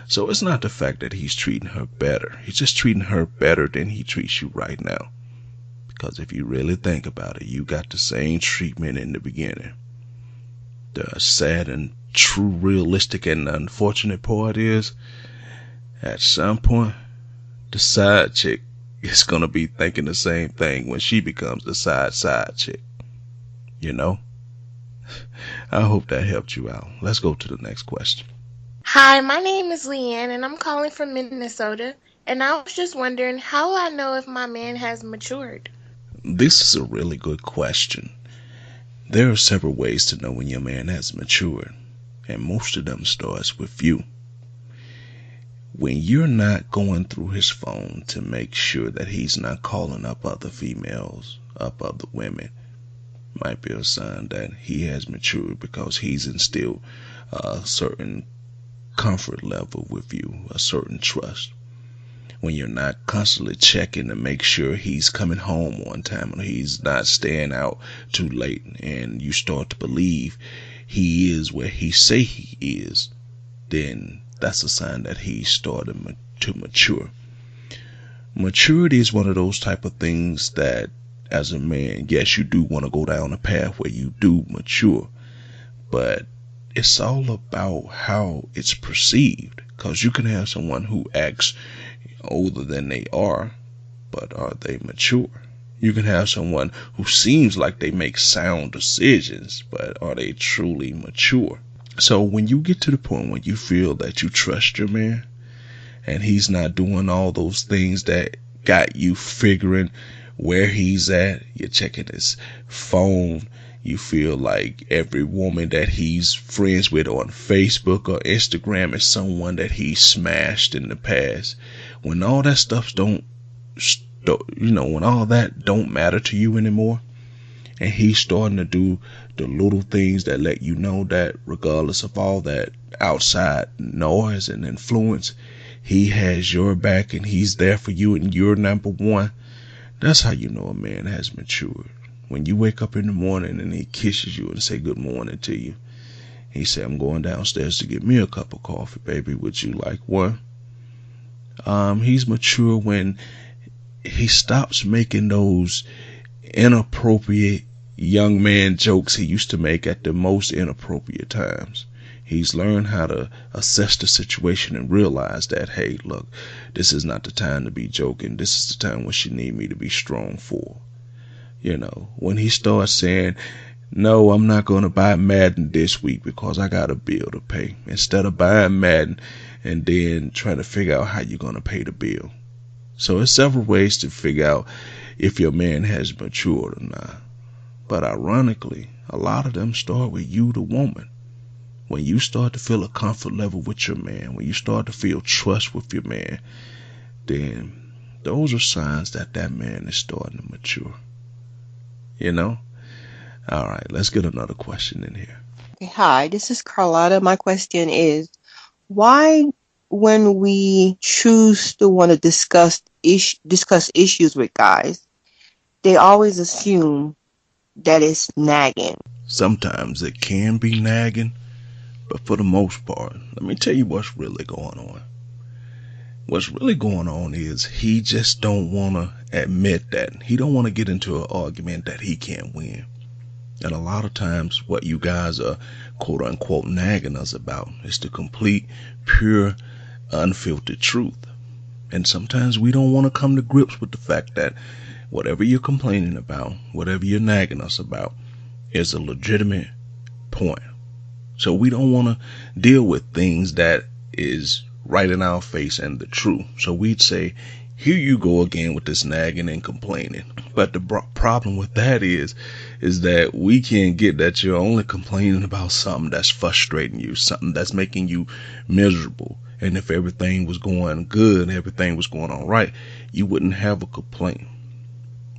So it's not the fact that he's treating her better. He's just treating her better than he treats you right now. Because if you really think about it, you got the same treatment in the beginning. The sad and true, realistic and unfortunate part is, at some point, the side chick is going to be thinking the same thing when she becomes the side chick. I hope that helped you out. Let's go to the next question. Hi, my name is Leanne, and I'm calling from Minnesota. And I was just wondering, how will I know if my man has matured? This is a really good question. There are several ways to know when your man has matured, and most of them starts with you. When you're not going through his phone to make sure that he's not calling up other females, up other women, might be a sign that he has matured, because he's instilled certain comfort level with you, a certain trust. When you're not constantly checking to make sure he's coming home on time or he's not staying out too late, and you start to believe he is where he say he is, then that's a sign that he's starting to mature. Maturity is one of those type of things that as a man, yes, you do want to go down a path where you do mature, but it's all about how it's perceived, because you can have someone who acts older than they are, but are they mature? You can have someone who seems like they make sound decisions, but are they truly mature? So when you get to the point when you feel that you trust your man and he's not doing all those things that got you figuring where he's at, you're checking his phone, you feel like every woman that he's friends with on Facebook or Instagram is someone that he smashed in the past. When all that stuff when all that don't matter to you anymore, and he's starting to do the little things that let you know that regardless of all that outside noise and influence, he has your back and he's there for you and you're number one, that's how you know a man has matured. When you wake up in the morning and he kisses you and say good morning to you, he said, I'm going downstairs to get me a cup of coffee, baby. Would you like one? He's mature when he stops making those inappropriate young man jokes he used to make at the most inappropriate times. He's learned how to assess the situation and realize that, hey, look, this is not the time to be joking. This is the time when she need me to be strong for. When he starts saying, no, I'm not going to buy Madden this week because I got a bill to pay, instead of buying Madden and then trying to figure out how you're going to pay the bill. So there's several ways to figure out if your man has matured or not. But ironically, a lot of them start with you, the woman. When you start to feel a comfort level with your man, when you start to feel trust with your man, then those are signs that that man is starting to mature. All right, let's get another question in here. Okay, hi, this is Carlotta. My question is, why, when we choose to want to discuss issues with guys, they always assume that it's nagging? Sometimes it can be nagging, but for the most part, let me tell you what's really going on. What's really going on is he just don't want to admit that. He don't want to get into an argument that he can't win. And a lot of times what you guys are quote unquote nagging us about is the complete, pure, unfiltered truth. And sometimes we don't want to come to grips with the fact that whatever you're complaining about, whatever you're nagging us about, is a legitimate point. So we don't want to deal with things that is right in our face and the truth. So we'd say, here you go again with this nagging and complaining. But the problem with that is that we can't get that you're only complaining about something that's frustrating you, something that's making you miserable. And if everything was going good, everything was going all right, you wouldn't have a complaint.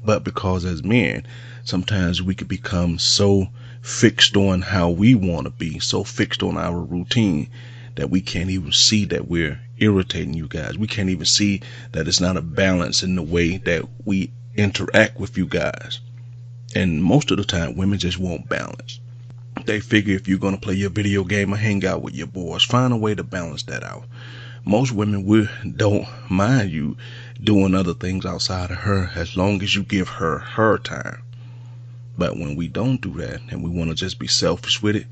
But because as men, sometimes we could become so fixed on how we want to be, so fixed on our routine, that we can't even see that we're irritating you guys. We can't even see that it's not a balance in the way that we interact with you guys. And most of the time, women just want balance. They figure if you're going to play your video game or hang out with your boys, find a way to balance that out. Most women don't mind you doing other things outside of her as long as you give her her time. But when we don't do that and we want to just be selfish with it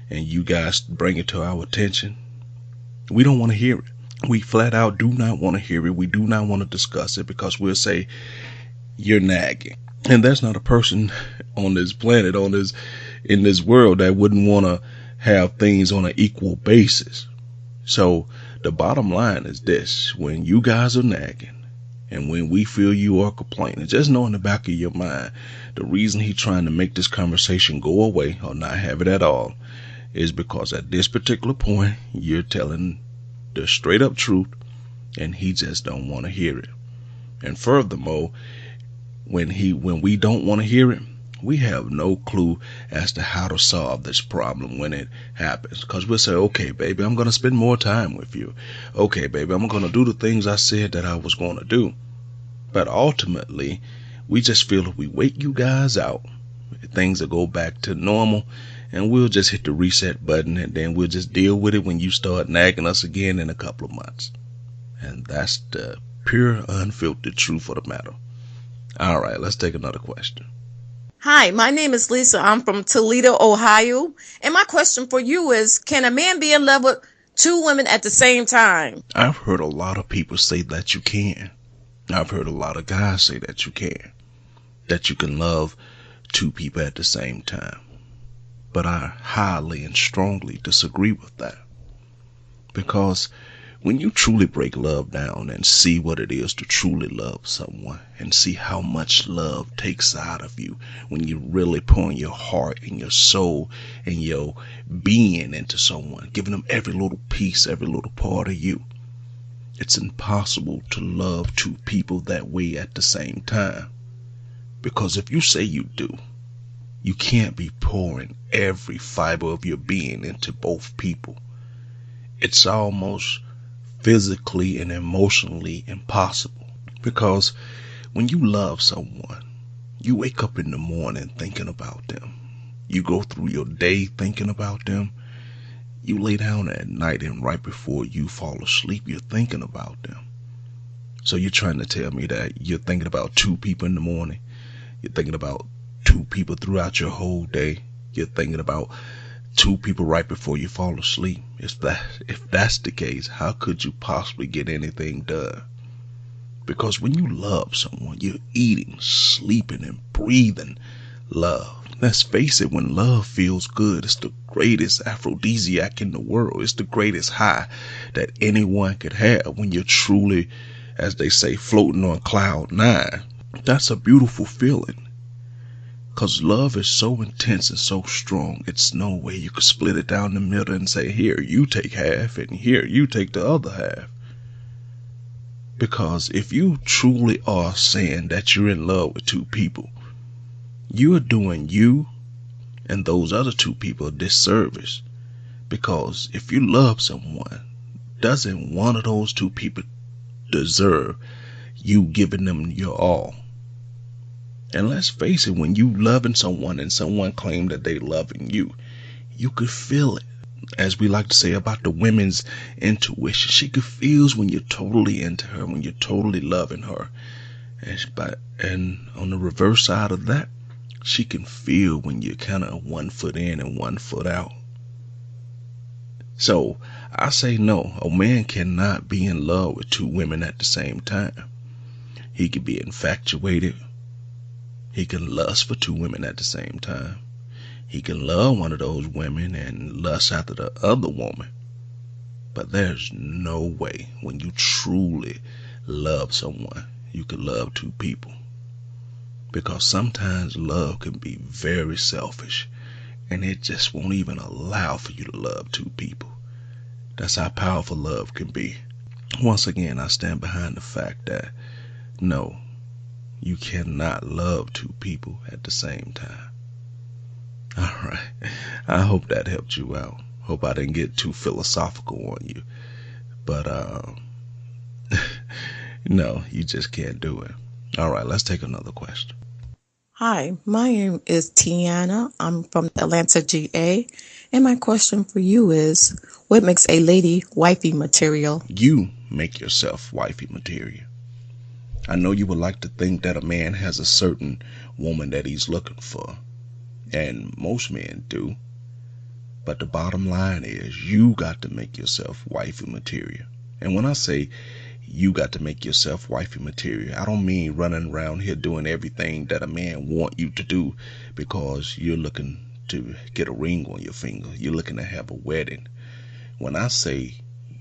and you guys bring it to our attention, we don't want to hear it. We flat out do not want to hear it. We do not want to discuss it because we'll say, you're nagging. And there's not a person on this planet, in this world that wouldn't want to have things on an equal basis. So the bottom line is this: when you guys are nagging and when we feel you are complaining, just know in the back of your mind, the reason he's trying to make this conversation go away or not have it at all is because at this particular point, you're telling the straight up truth and he just don't want to hear it. And furthermore, when we don't want to hear it, we have no clue as to how to solve this problem when it happens. Because we'll say, okay, baby, I'm going to spend more time with you. Okay, baby, I'm going to do the things I said that I was going to do. But ultimately, we just feel if we wait you guys out, things will go back to normal, and we'll just hit the reset button, and then we'll just deal with it when you start nagging us again in a couple of months. And that's the pure, unfiltered truth of the matter. All right, let's take another question. Hi, my name is Lisa. I'm from Toledo, Ohio. And my question for you is, can a man be in love with two women at the same time? I've heard a lot of people say that you can. I've heard a lot of guys say that you can. That you can love two people at the same time. But I highly and strongly disagree with that. Because when you truly break love down and see what it is to truly love someone and see how much love takes out of you when you really pour your heart and your soul and your being into someone, giving them every little piece, every little part of you, it's impossible to love two people that way at the same time. Because if you say you do, you can't be pouring every fiber of your being into both people. It's almost physically and emotionally impossible. Because when you love someone, you wake up in the morning thinking about them. You go through your day thinking about them. You lay down at night, and right before you fall asleep, you're thinking about them. So you're trying to tell me that you're thinking about two people in the morning. You're thinking about two people throughout your whole day. You're thinking about two people right before you fall asleep. If that's the case, how could you possibly get anything done? Because when you love someone, you're eating, sleeping, and breathing love. Let's face it, when love feels good, it's the greatest aphrodisiac in the world. It's the greatest high that anyone could have when you're truly, as they say, floating on cloud 9. That's a beautiful feeling. Because love is so intense and so strong, it's no way you could split it down the middle and say, here, you take half, and here, you take the other half. Because if you truly are saying that you're in love with two people, you are doing you and those other two people a disservice. Because if you love someone, doesn't one of those two people deserve you giving them your all? And let's face it, when you loving someone and someone claim that they loving you, you could feel it. As we like to say about the women's intuition, she could feel when you're totally into her, when you're totally loving her. And on the reverse side of that, she can feel when you're kind of 1 foot in and 1 foot out. So I say no, a man cannot be in love with two women at the same time. He could be infatuated. He can lust for two women at the same time. He can love one of those women and lust after the other woman. But there's no way when you truly love someone, you can love two people. Because sometimes love can be very selfish, and it just won't even allow for you to love two people. That's how powerful love can be. Once again, I stand behind the fact that no, you cannot love two people at the same time. All right. I hope that helped you out. Hope I didn't get too philosophical on you. But, no, you just can't do it. All right, let's take another question. Hi, my name is Tiana. I'm from Atlanta, GA. And my question for you is, what makes a lady wifey material? You make yourself wifey material. I know you would like to think that a man has a certain woman that he's looking for. And most men do. But the bottom line is, you got to make yourself wifey material. And when I say you got to make yourself wifey material, I don't mean running around here doing everything that a man want you to do because you're looking to get a ring on your finger. You're looking to have a wedding. When I say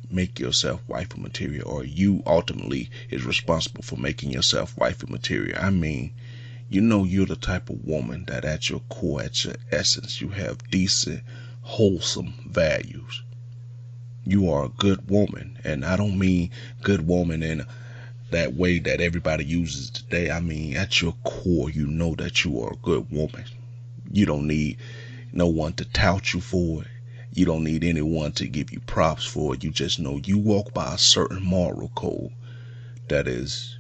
make yourself wifey material, or you ultimately is responsible for making yourself wifey material, I mean, you know, you're the type of woman that at your core, at your essence, you have decent, wholesome values. You are a good woman, and I don't mean good woman in that way that everybody uses today. I mean, at your core, you know that you are a good woman. You don't need no one to tout you for it. You don't need anyone to give you props for it. You just know you walk by a certain moral code that is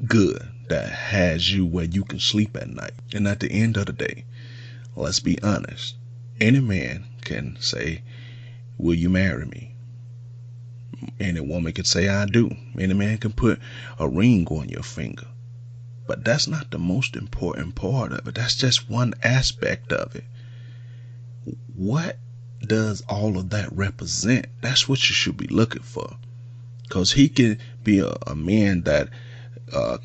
good, that has you where you can sleep at night. And at the end of the day, let's be honest. Any man can say, will you marry me? Any woman can say, I do. Any man can put a ring on your finger. But that's not the most important part of it. That's just one aspect of it. What does all of that represent? That's what you should be looking for. Because he can be a man that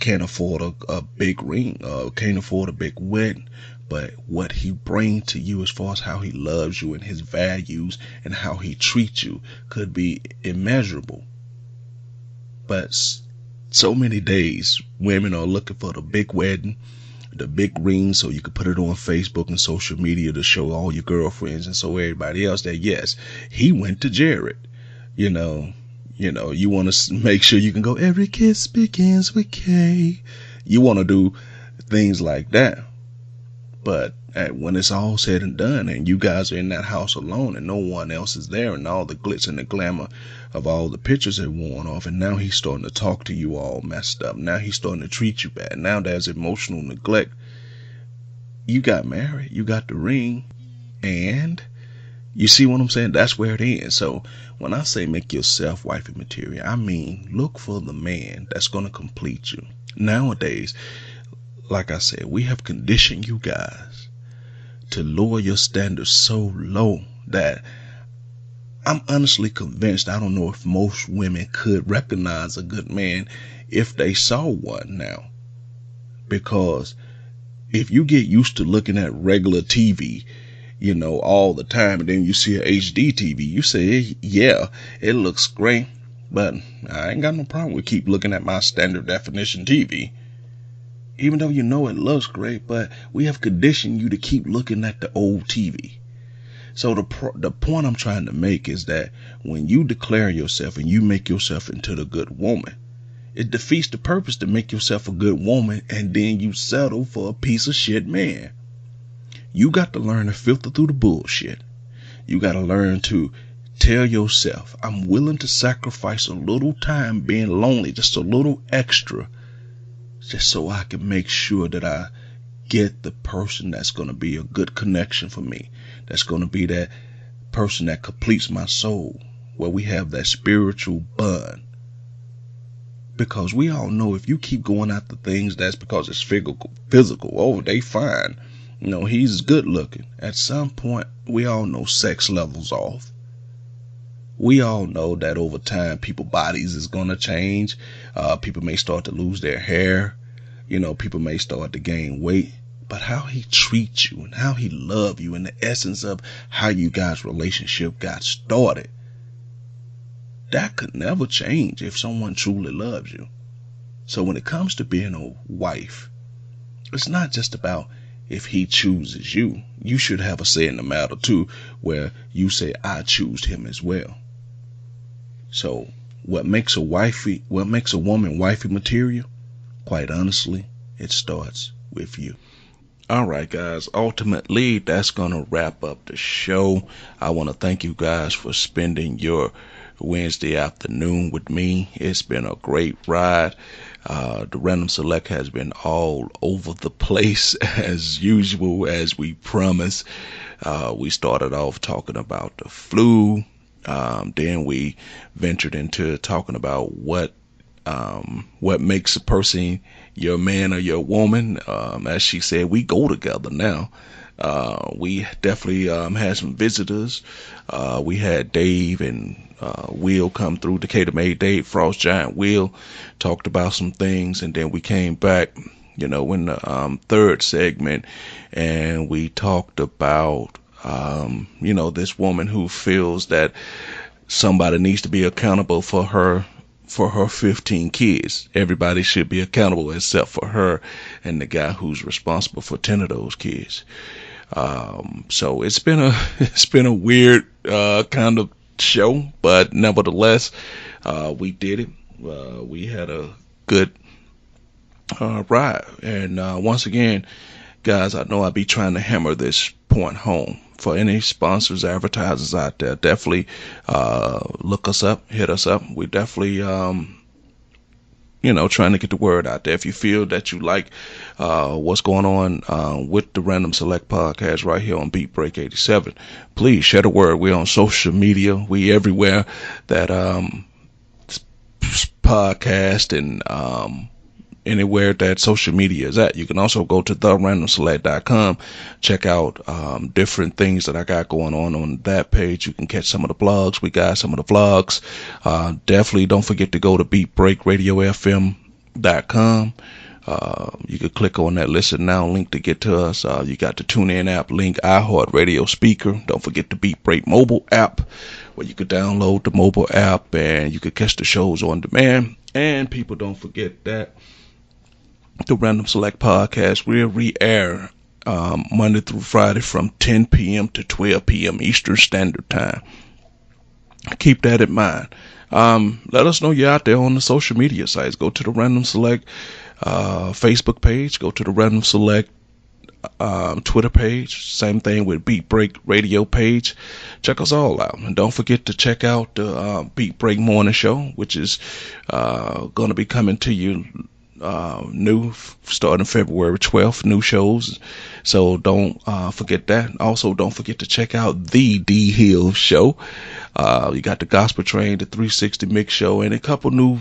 can't afford a big ring, can't afford a big wedding, but what he brings to you as far as how he loves you and his values and how he treats you could be immeasurable. But so many days women are looking for the big wedding, the big ring, so you can put it on Facebook and social media to show all your girlfriends and so everybody else that yes, he went to Jared. You know, you want to make sure you can go, every kiss begins with K. You want to do things like that. But when it's all said and done and you guys are in that house alone and no one else is there and all the glitz and the glamour of all the pictures have worn off, and now he's starting to talk to you all messed up. Now he's starting to treat you bad. Now there's emotional neglect. You got married, you got the ring, and you see what I'm saying? That's where it ends. So when I say make yourself wifey material, I mean look for the man that's going to complete you. Nowadays, like I said, we have conditioned you guys to lower your standards so low that I'm honestly convinced, I don't know if most women could recognize a good man if they saw one now. Because if you get used to looking at regular TV, all the time, and then you see a HD TV, you say, yeah, it looks great, but I ain't got no problem with keep looking at my standard definition TV. Even though it looks great, but we have conditioned you to keep looking at the old TV. So the point I'm trying to make is that when you declare yourself and you make yourself into the good woman, it defeats the purpose to make yourself a good woman and then you settle for a piece of shit man. You got to learn to filter through the bullshit. You got to learn to tell yourself, I'm willing to sacrifice a little time being lonely, just a little extra, just so I can make sure that I get the person that's going to be a good connection for me. That's going to be that person that completes my soul, where we have that spiritual bond. Because we all know if you keep going after things, that's because it's physical. Oh, they fine. He's good looking. At some point, we all know sex levels off. We all know that over time, people's bodies is going to change. People may start to lose their hair. People may start to gain weight. But how he treats you and how he loves you and the essence of how you guys' relationship got started, that could never change if someone truly loves you. So when it comes to being a wife, it's not just about if he chooses you. You should have a say in the matter too, where you say, I choose him as well. So what makes a woman wifey material? Quite honestly, it starts with you. All right, guys. Ultimately, that's going to wrap up the show. I want to thank you guys for spending your Wednesday afternoon with me. It's been a great ride. The Random Select has been all over the place as usual, as we promised. We started off talking about the flu. Then we ventured into talking about what makes a person your man or your woman. As she said, we go together now. We definitely had some visitors. We had Dave and Will come through. Decatur made Dave Frost Giant Will talked about some things, and then we came back, in the third segment, and we talked about this woman who feels that somebody needs to be accountable for her 15 kids. Everybody should be accountable except for her and the guy who's responsible for 10 of those kids. So it's been a weird kind of show, but nevertheless, we did it. We had a good ride. And once again, guys, I know I'll be trying to hammer this point home. For any sponsors, advertisers out there, definitely look us up, hit us up. We definitely, trying to get the word out there. If you feel that you like what's going on with the Random Select podcast right here on Beat Break 87, please share the word. We're on social media. We everywhere that podcast and anywhere that social media is at. You can also go to therandomselect.com, check out different things that I got going on that page. You can catch some of the blogs. We got some of the vlogs. Definitely don't forget to go to beatbreakradiofm.com. You could click on that listen now link to get to us. You got the TuneIn app link, iHeartRadio speaker. Don't forget the Beat Break mobile app, where you could download the mobile app and you could catch the shows on demand. And people, don't forget that the Random Select podcast will re-air Monday through Friday from 10 p.m. to 12 p.m. Eastern Standard Time. Keep that in mind. Let us know you're out there on the social media sites. Go to the Random Select Facebook page. Go to the Random Select Twitter page. Same thing with Beat Break Radio page. Check us all out. And don't forget to check out the Beat Break Morning Show, which is going to be coming to you new starting February 12th, new shows. So don't forget that. Also, don't forget to check out the D Hill Show. You got the Gospel Train, the 360 Mix Show, and a couple new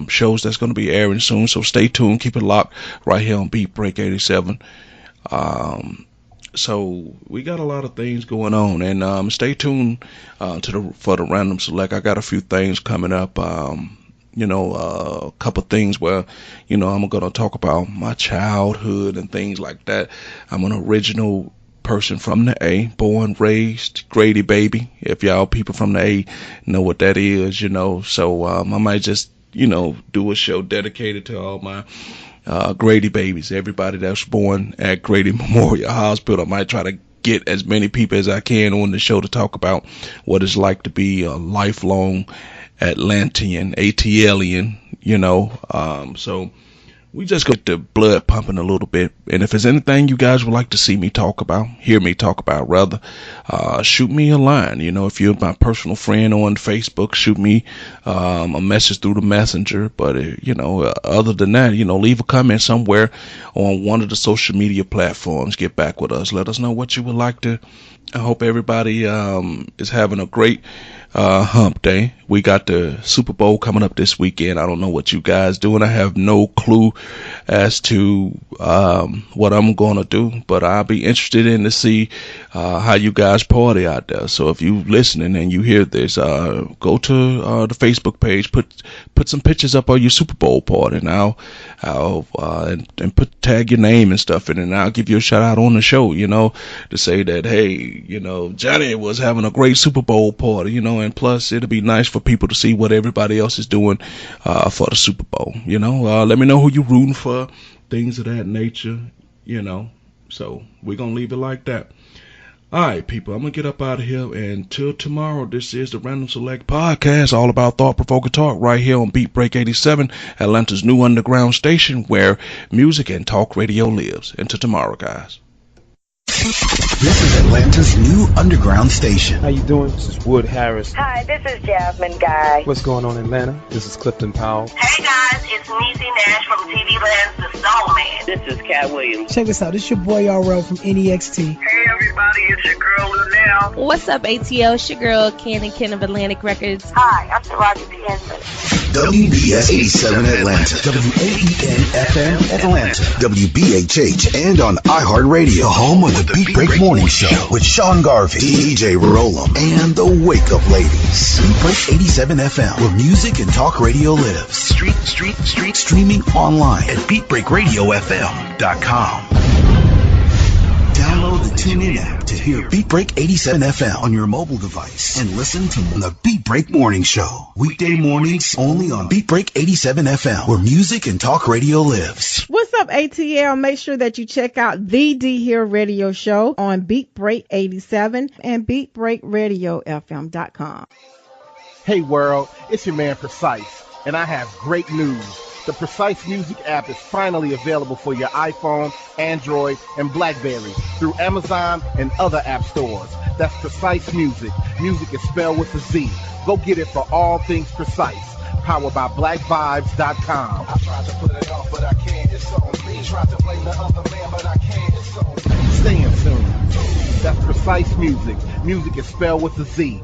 shows that's going to be airing soon. So stay tuned. Keep it locked right here on Beat Break 87. So we got a lot of things going on, and stay tuned for the Random Select. I got a few things coming up. A couple things where, I'm going to talk about my childhood and things like that. I'm an original person from the A, born, raised, Grady baby. If y'all people from the A know what that is, so I might just, do a show dedicated to all my Grady babies, everybody that's born at Grady Memorial Hospital. I might try to get as many people as I can on the show to talk about what it's like to be a lifelong Atlantean, ATLian, so we just get the blood pumping a little bit. And if there's anything you guys would like to see me talk about, hear me talk about rather, shoot me a line. If you're my personal friend on Facebook, shoot me a message through the messenger. But other than that, leave a comment somewhere on one of the social media platforms. Get back with us. Let us know what you would like to. I hope everybody is having a great hump day. We got the Super Bowl coming up this weekend. I don't know what you guys doing. I have no clue as to what I'm going to do, but I'll be interested in to see how you guys party out there. So if you listening and you hear this, go to the Facebook page, put some pictures up of your Super Bowl party, and I'll tag your name and stuff in it, and I'll give you a shout out on the show, to say that, hey, Johnny was having a great Super Bowl party, and plus it'll be nice for people to see what everybody else is doing for the Super Bowl. Let me know who you're rooting for, things of that nature, so we're gonna leave it like that. All right, people, I'm gonna get up out of here, and until tomorrow, this is the Random Select podcast, all about thought-provoking talk, right here on Beat Break 87, Atlanta's new underground station where music and talk radio lives. Until tomorrow, guys. This is Atlanta's new underground station. How you doing? This is Wood Harris. Hi, this is Jasmine Guy. What's going on in Atlanta? This is Clifton Powell. Hey guys, it's Niecy Nash from TV Land's The Soul Man. This is Cat Williams. Check this out. This your boy RL from NEXT. Hey everybody, it's your girl Lunel. What's up, ATL? It's your girl Ken of Atlantic Records. Hi, I'm Taraji P. Henson. WBS 87 Atlanta, WAEN FM Atlanta, WBHH, and on iHeartRadio, home of the Beat Break Morning Show with Sean Garvey, DJ Rollum, and the Wake Up Ladies. Beat Break 87 FM, where music and talk radio lives. Streaming online at BeatBreakRadioFM.com. Download the TuneIn app to hear Beat Break 87 FM on your mobile device and listen to the Beat Break Morning Show. Weekday mornings only on Beat Break 87 FM, where music and talk radio lives. What's up, ATL? Make sure that you check out the D Hill Radio Show on Beat Break 87 and BeatBreakRadioFM.com. Hey world, it's your man Precise, and I have great news. The Precise Music app is finally available for your iPhone, Android, and BlackBerry through Amazon and other app stores. That's Precise Music. Music is spelled with a Z. Go get it for all things precise. Powered by BlackVibes.com. I tried to put it off, but I can't. It's on me. Tried to blame the other man, but I can't. It's on me. Stay in tune. That's Precise Music. Music is spelled with a Z.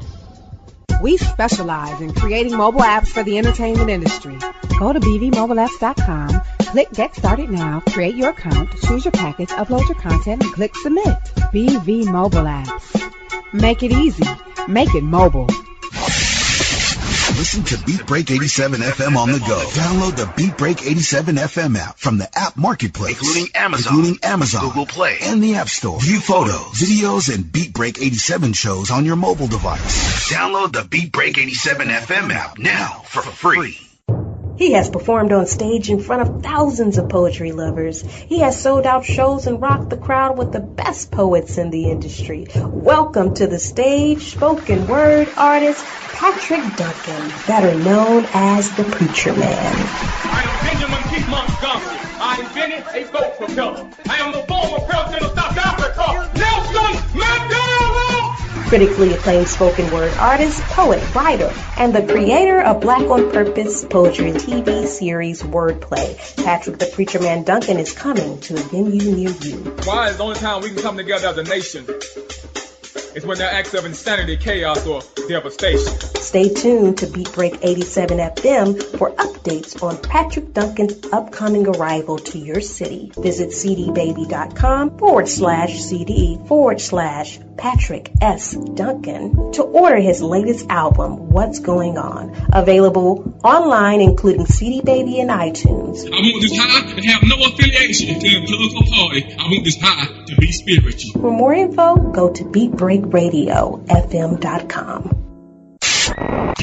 We specialize in creating mobile apps for the entertainment industry. Go to bvmobileapps.com, click Get Started Now, create your account, choose your package, upload your content, and click Submit. BV Mobile Apps. Make it easy. Make it mobile. Listen to Beat Break 87 FM on the go. Download the Beat Break 87 FM app from the app marketplace, including Amazon, Google Play, and the App Store. View photos, videos, and Beat Break 87 shows on your mobile device. Download the Beat Break 87 FM app now for free. He has performed on stage in front of thousands of poetry lovers. He has sold out shows and rocked the crowd with the best poets in the industry. Welcome to the stage, spoken word artist, Patrick Duncan, better known as the Preacher Man. I am Benjamin Keith Montgomery. I invented a boat propeller. I am the former president of South Africa, Nelson Mandela! Critically acclaimed spoken word artist, poet, writer, and the creator of Black on Purpose poetry TV series Wordplay. Patrick the Preacher Man Duncan is coming to a venue near you. Why is the only time we can come together as a nation is when there are acts of insanity, chaos, or devastation. Stay tuned to Beat Break 87 FM for updates on Patrick Duncan's upcoming arrival to your city. Visit cdbaby.com/CD/Patrick S. Duncan to order his latest album, What's Going On. Available online, including CD Baby and iTunes. I want this high to have no affiliation to a political party. I want this high to be spiritual. For more info, go to BeatBreakRadioFM.com.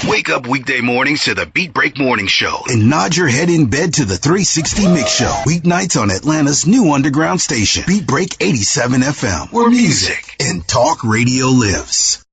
Wake up weekday mornings to the Beat Break Morning Show and nod your head in bed to the 360 Mix Show. Weeknights on Atlanta's new underground station, Beat Break 87 FM, where music and talk radio lives.